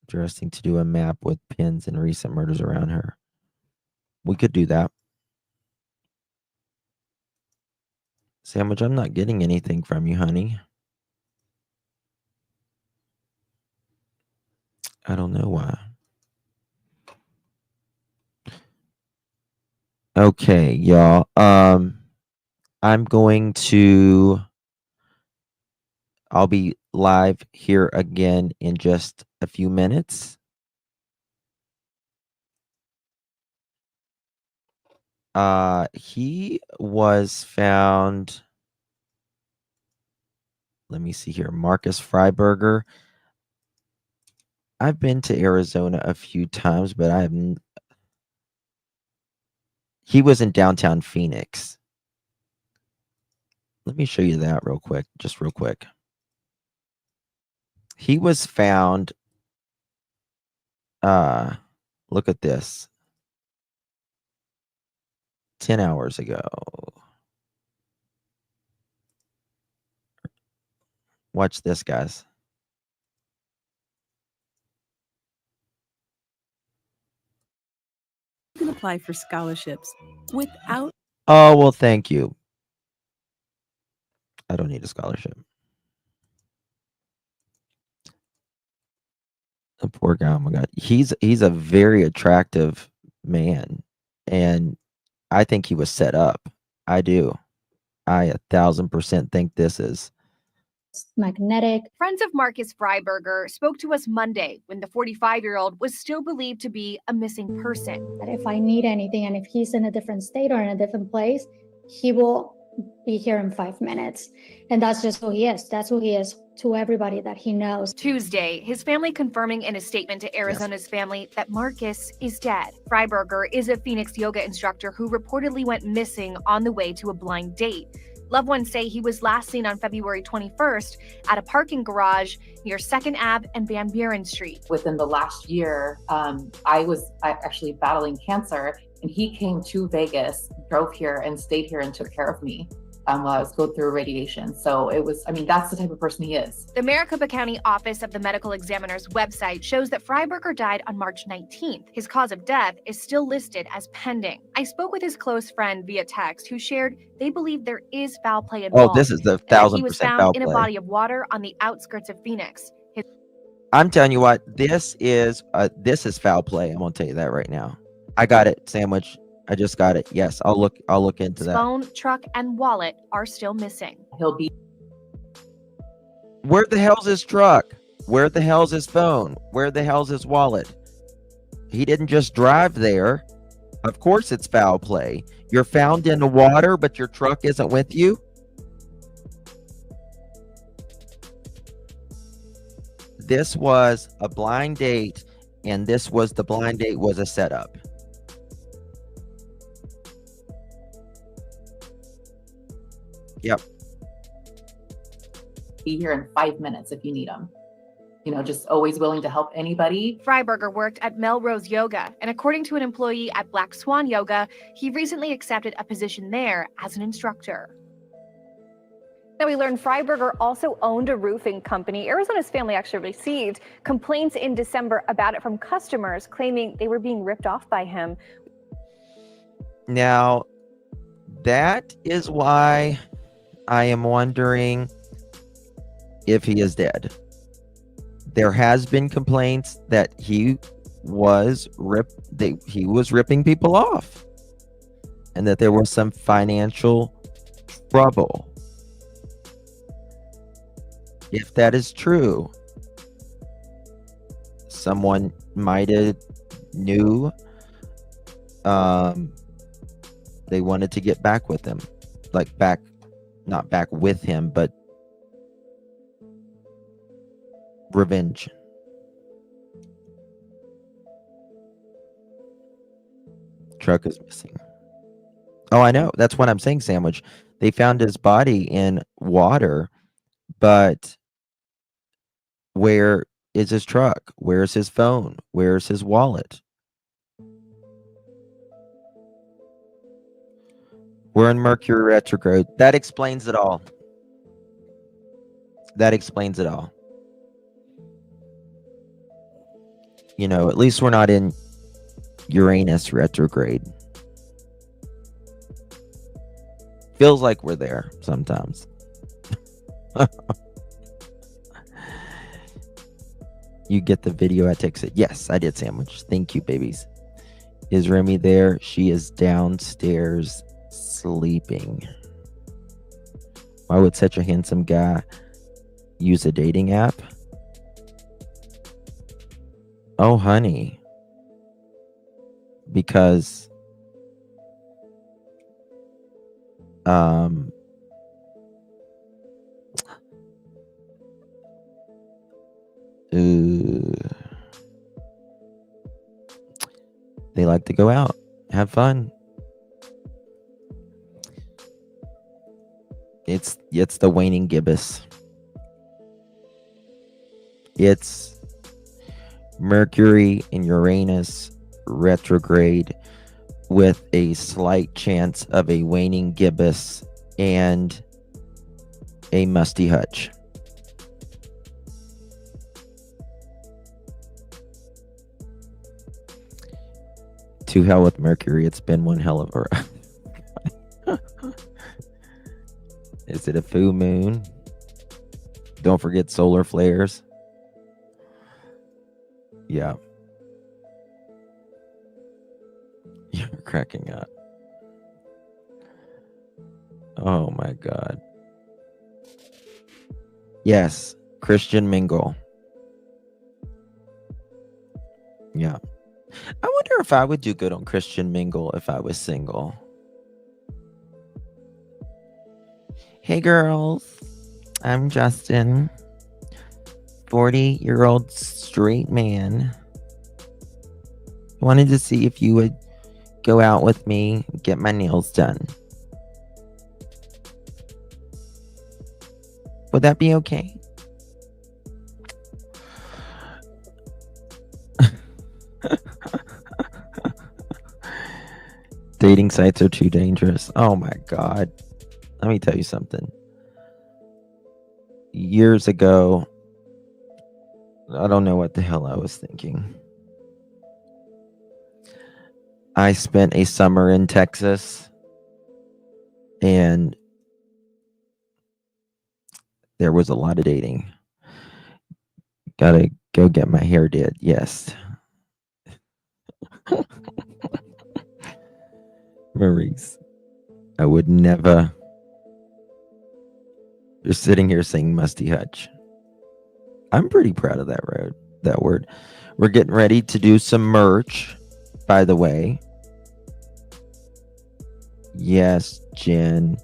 Interesting to do a map with pins and recent murders around her. We could do that. Sandwich, I'm not getting anything from you, honey. I don't know why. Okay, y'all. I'm going to I'll be live here again in just a few minutes. He was found. Let me see here. Marcus Freiberger. I've been to Arizona a few times, but I haven't. He was in downtown Phoenix. Let me show you that real quick, just real quick. He was found. Look at this. 10 hours ago. Watch this, guys. apply for scholarships without. Oh, well, thank you. I don't need a scholarship. The poor guy. Oh my God. He's a very attractive man. And I think he was set up. I do. I 1,000% think this is. Magnetic. Friends of Marcus Freiberger spoke to us Monday when the 45-year-old was still believed to be a missing person. That if I need anything and if he's in a different state or in a different place, he will be here in 5 minutes. And that's just who he is. That's who he is to everybody that he knows. Tuesday, his family confirming in a statement to Arizona's family that Marcus is dead. Freiberger is a Phoenix yoga instructor who reportedly went missing on the way to a blind date. Loved ones say he was last seen on February 21st at a parking garage near 2nd Ave and Van Buren Street. Within the last year, I was actually battling cancer, and he came to Vegas, drove here, and stayed here and took care of me while I was going through radiation. So it was, that's the type of person he is. The Maricopa County Office of the Medical Examiner's website shows that Freiberger died on March 19th. His cause of death is still listed as pending. I spoke with his close friend via text who shared they believe there is foul play involved. Oh, this is the and that 1,000% he was found foul in a play. body of water on the outskirts of Phoenix. I'm telling you what, this is foul play. I'm gonna tell you that right now. I got it, Sandwich. I just got it. Yes, I'll look into His that. phone, truck, and wallet are still missing. He'll be. Where the hell's his truck? Where the hell's his phone? Where the hell's his wallet? He didn't just drive there. Of course it's foul play. You're found in the water, but your truck isn't with you. This was a blind date, and the blind date was a setup. Yep. Be here in 5 minutes if you need him. Just always willing to help anybody. Freiberger worked at Melrose Yoga, and according to an employee at Black Swan Yoga, he recently accepted a position there as an instructor. Now, we learned Freiberger also owned a roofing company. Arizona's family actually received complaints in December about it from customers claiming they were being ripped off by him. Now, that is why I am wondering if he is dead. There has been complaints that he was ripping people off, and that there was some financial trouble. If that is true, someone might have knew they wanted to get back with him, not back with him, but revenge. Truck is missing. Oh, I know. That's what I'm saying, Sandwich. They found his body in water, but where is his truck? Where's his phone? Where's his wallet? We're in Mercury retrograde. That explains it all. That explains it all. At least we're not in Uranus retrograde. Feels like we're there sometimes. You get the video I texted. Yes, I did, Sandwich. Thank you, babies. Is Remy there? She is downstairs sleeping. Why would such a handsome guy use a dating app? Oh, honey. Because they like to go out, have fun. It's the waning gibbous. It's Mercury and Uranus retrograde with a slight chance of a waning gibbous and a musty hutch. To hell with Mercury. It's been one hell of a Is it a full moon? Don't forget solar flares. Yeah. You're cracking up. Oh my God. Yes, Christian Mingle. Yeah. I wonder if I would do good on Christian Mingle if I was single. Hey girls, I'm Justin, 40-year-old straight man. Wanted to see if you would go out with me, get my nails done. Would that be okay? Dating sites are too dangerous. Oh my God. Let me tell you something. Years ago, I don't know what the hell I was thinking. I spent a summer in Texas, and there was a lot of dating. Gotta go get my hair did. Yes. Maurice, I would never. Just sitting here saying Musty Hutch. I'm pretty proud of that word. We're getting ready to do some merch, by the way. Yes, Jen.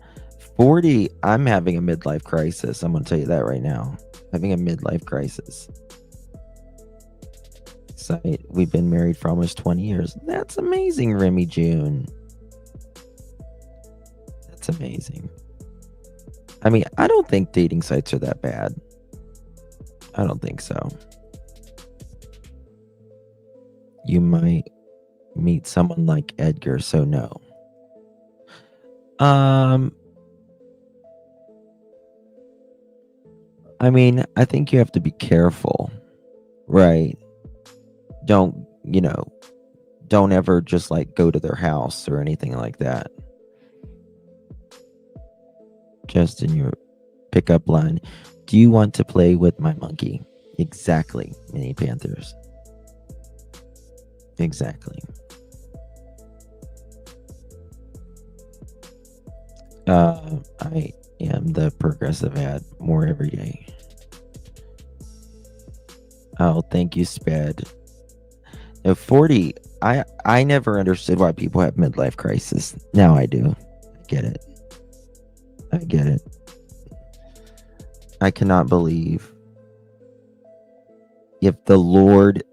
40, I'm having a midlife crisis. I'm going to tell you that right now. Having a midlife crisis. So we've been married for almost 20 years. That's amazing, Remy June. That's amazing. I mean, I don't think dating sites are that bad. I don't think so. You might meet someone like Edgar, so no. I mean, I think you have to be careful, right? Don't ever just like go to their house or anything like that. Just in your pickup line. Do you want to play with my monkey? Exactly, Mini Panthers. Exactly. I am the progressive ad more every day. Oh, thank you, Sped. No, 40. I never understood why people have midlife crisis. Now I do. I get it. I cannot believe if the Lord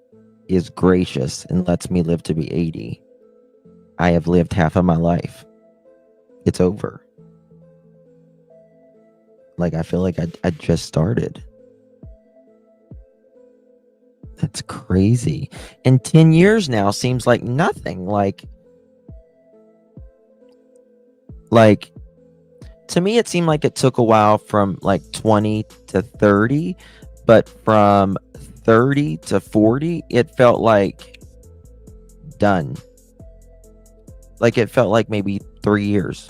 is gracious and lets me live to be 80, I have lived half of my life. It's over. Like, I feel like I just started. That's crazy. And 10 years now seems like nothing. Like to me, it seemed like it took a while from like 20 to 30, but from 30 to 40, it felt like done. Like it felt like maybe 3 years,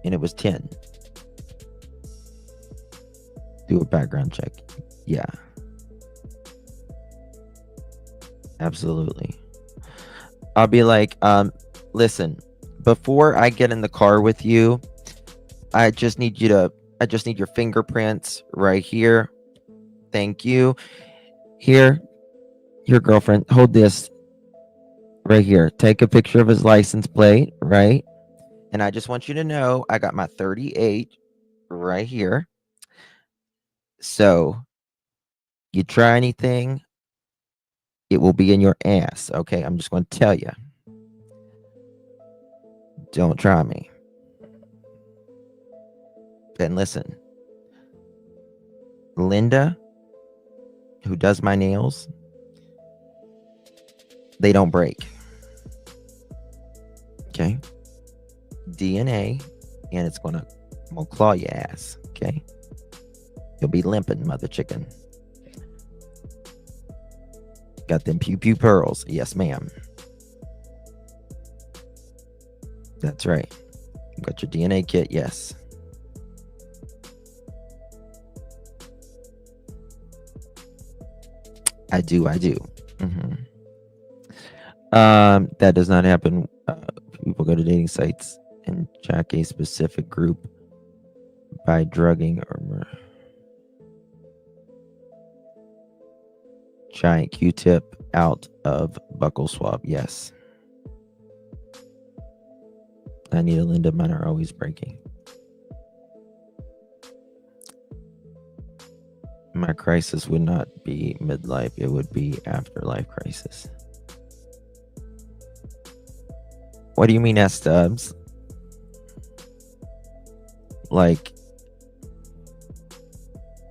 and it was 10. Do a background check. Yeah. Absolutely. I'll be like, listen, before I get in the car with you, I just need your fingerprints right here. Thank you. Here, your girlfriend, hold this right here. Take a picture of his license plate, right? And I just want you to know I got my 38 right here. So, you try anything, it will be in your ass, okay? I'm just going to tell you. Don't try me. And listen, Linda, who does my nails, they don't break. Okay? DNA, and it's gonna claw your ass, okay? You'll be limping, mother chicken. Got them pew pew pearls. Yes, ma'am. That's right. You got your DNA kit, yes. I do. That does not happen. People go to dating sites and check a specific group by drugging or giant Q-tip out of buccal swab. Yes. Anita, Linda, mine are always breaking. My crisis would not be midlife. It would be afterlife crisis. What do you mean, S-Dubs? Like,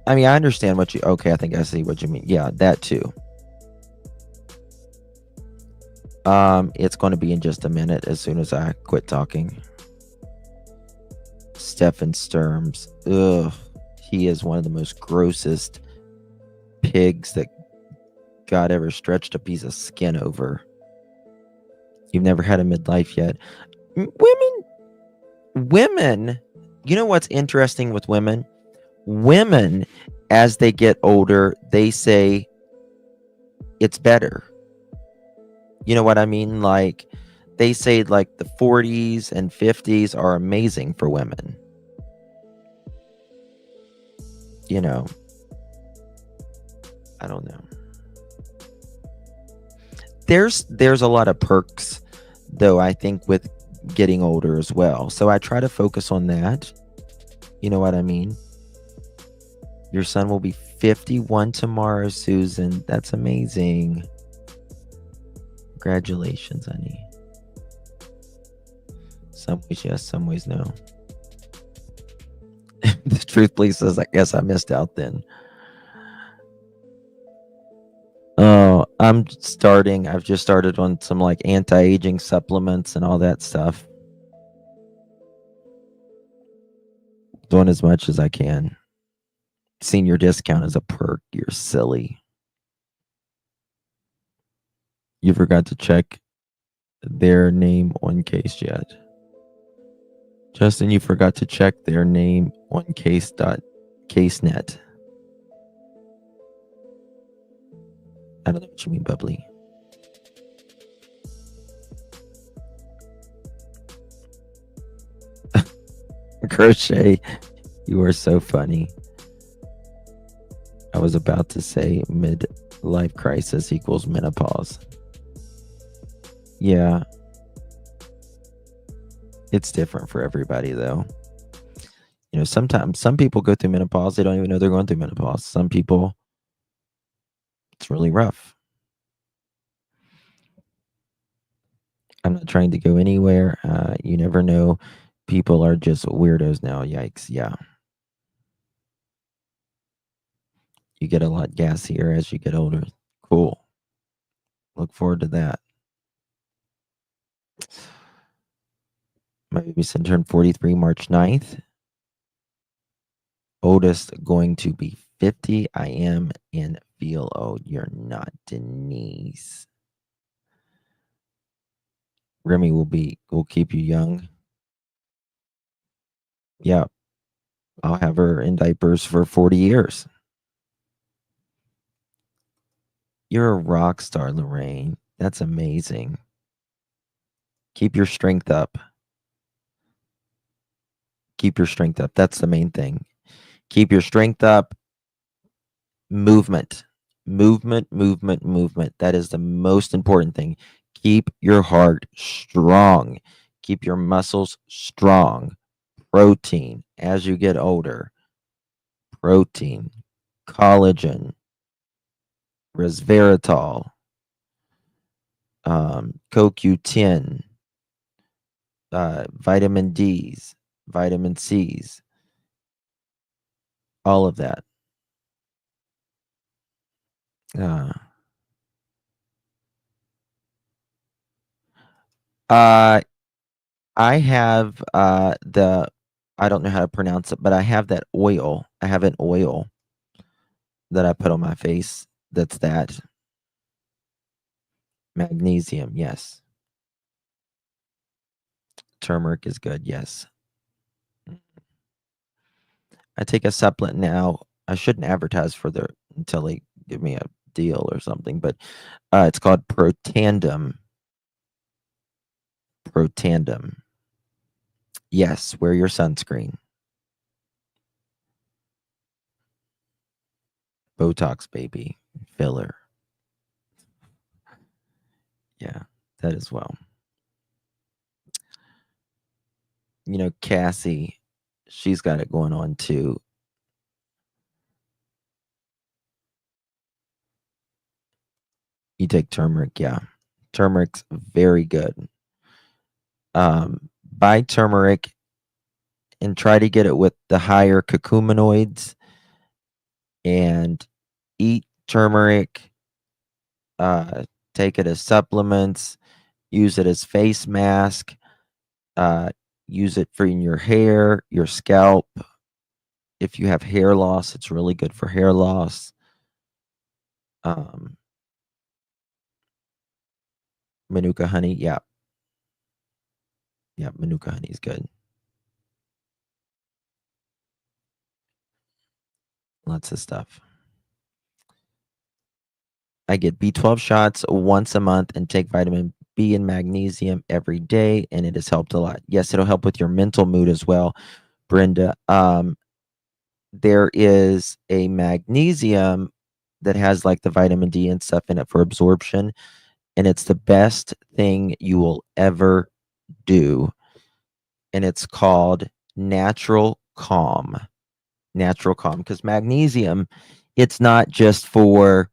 I mean, I understand what you... Okay, I think I see what you mean. Yeah, that too. It's going to be in just a minute as soon as I quit talking. Stefan Sturms. Ugh. He is one of the most grossest pigs that God ever stretched a piece of skin over. You've never had a midlife yet. Women, you know what's interesting with women? Women, as they get older, they say it's better. You know what I mean? Like, they say like the 40s and 50s are amazing for women. You know, I don't know. There's a lot of perks, though, I think, with getting older as well. So I try to focus on that. You know what I mean? Your son will be 51 tomorrow, Susan. That's amazing. Congratulations, honey. Some ways yes, some ways no. The truth, please, says, I guess I missed out then. Oh, I've just started on some like anti-aging supplements and all that stuff. Doing as much as I can. Senior discount is a perk. You're silly. You forgot to check their name on case yet. Justin, you forgot to check their name on case.casenet. I don't know what you mean, bubbly. Crochet, you are so funny. I was about to say midlife crisis equals menopause. Yeah. It's different for everybody, though. You know, sometimes some people go through menopause. They don't even know they're going through menopause. Some people, it's really rough. I'm not trying to go anywhere. You never know. People are just weirdos now. Yikes. Yeah. You get a lot gassier as you get older. Cool. Look forward to that. My baby son turned 43 March 9th. Oldest going to be 50. I am and feel old. You're not, Denise. Remy will keep you young. Yeah. I'll have her in diapers for 40 years. You're a rock star, Lorraine. That's amazing. Keep your strength up. Keep your strength up. That's the main thing. Keep your strength up. Movement. Movement. That is the most important thing. Keep your heart strong. Keep your muscles strong. Protein as you get older. Protein. Collagen. Resveratrol. CoQ10. Vitamin D's. Vitamin C's. All of that. I have I don't know how to pronounce it, but I have that oil. I have an oil that I put on my face. That's that. Magnesium, yes. Turmeric is good, yes. I take a supplement now. I shouldn't advertise for their until they give me a deal or something, but it's called Protandem. Protandem. Yes, wear your sunscreen. Botox, baby. Filler. Yeah, that as well. You know, Cassie, she's got it going on too. You take turmeric, yeah. Turmeric's very good. Buy turmeric and try to get it with the higher curcuminoids and eat turmeric. Take it as supplements, use it as face mask, use it for in your hair, your scalp. If you have hair loss, it's really good for hair loss. Manuka honey, yeah. Yeah, Manuka honey is good. Lots of stuff. I get B12 shots once a month and take vitamin B and magnesium every day, and it has helped a lot. Yes, it'll help with your mental mood as well, Brenda. There is a magnesium that has like the vitamin D and stuff in it for absorption, and it's the best thing you will ever do. And it's called Natural Calm. Natural Calm, because magnesium, it's not just for,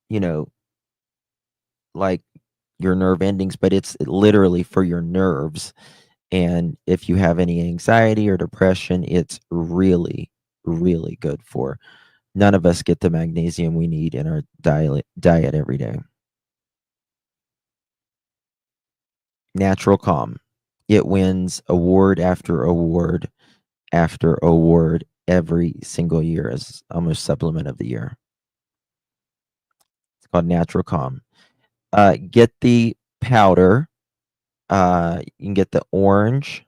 you know, like your nerve endings, but it's literally for your nerves. And if you have any anxiety or depression, it's really, really good for. None of us get the magnesium we need in our diet every day. Natural Calm. It wins award after award after award every single year as almost supplement of the year. It's called Natural Calm. Get the powder. You can get the orange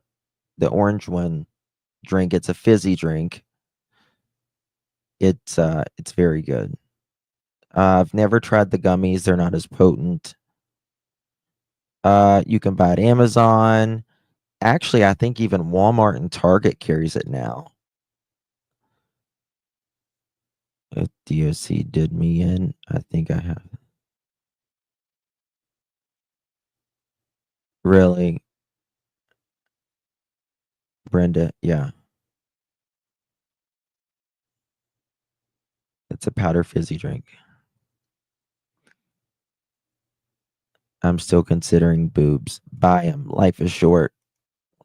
one drink. It's a fizzy drink. It's very good. I've never tried the gummies. They're not as potent. You can buy it Amazon. Actually, I think even Walmart and Target carries it now. If DOC did me in, I think I have. Really? Brenda, yeah. It's a powder fizzy drink. I'm still considering boobs. Buy them. Life is short.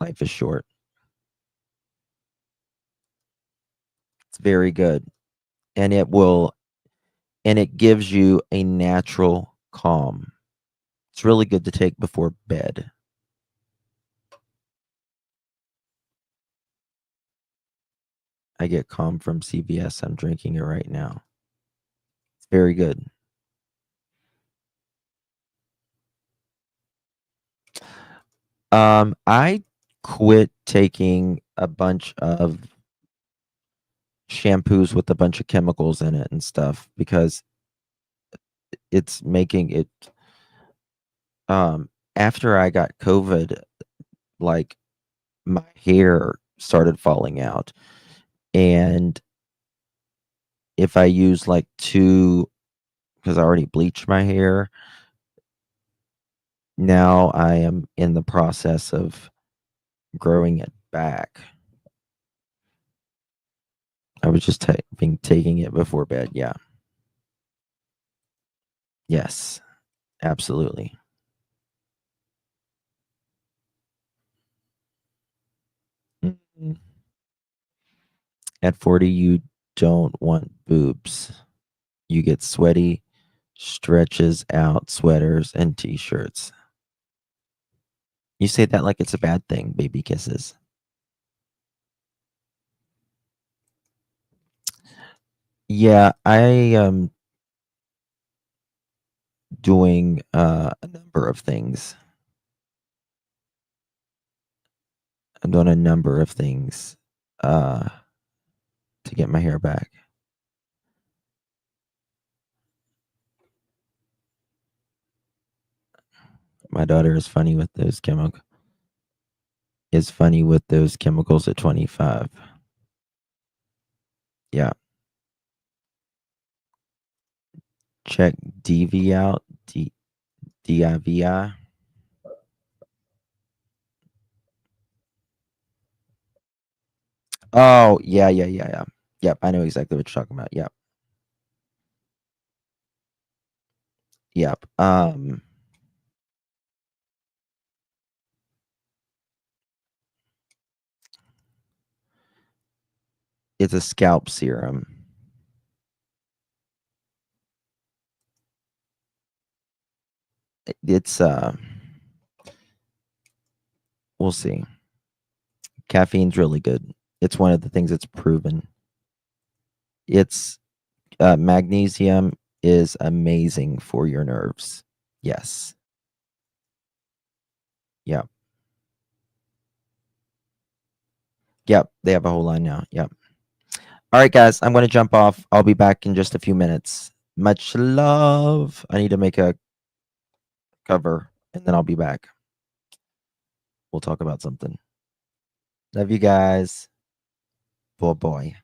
Life is short. It's very good. And it gives you a natural calm. It's really good to take before bed. I get calm from CVS. I'm drinking it right now. It's very good. I quit taking a bunch of shampoos with a bunch of chemicals in it and stuff because it's making it after I got COVID, like my hair started falling out. And if I use like two, because I already bleached my hair, now I am in the process of growing it back. I was just taking it before bed. Yeah. Yes, absolutely. Mhm. At 40, you don't want boobs. You get sweaty, stretches out sweaters and t-shirts. You say that like it's a bad thing, baby kisses. Yeah, I am doing a number of things. done a number of things to get my hair back. My daughter is funny with those chemicals. At 25. Yeah. Check DV out. DIVI. Oh, yeah. Yep, I know exactly what you're talking about. Yep. It's a scalp serum. It's we'll see. Caffeine's really good. It's one of the things that's proven. It's magnesium is amazing for your nerves. Yes. Yep. Yep, they have a whole line now. Yep. All right, guys, I'm going to jump off. I'll be back in just a few minutes. Much love. I need to make a cover, and then I'll be back. We'll talk about something. Love you guys. Boy.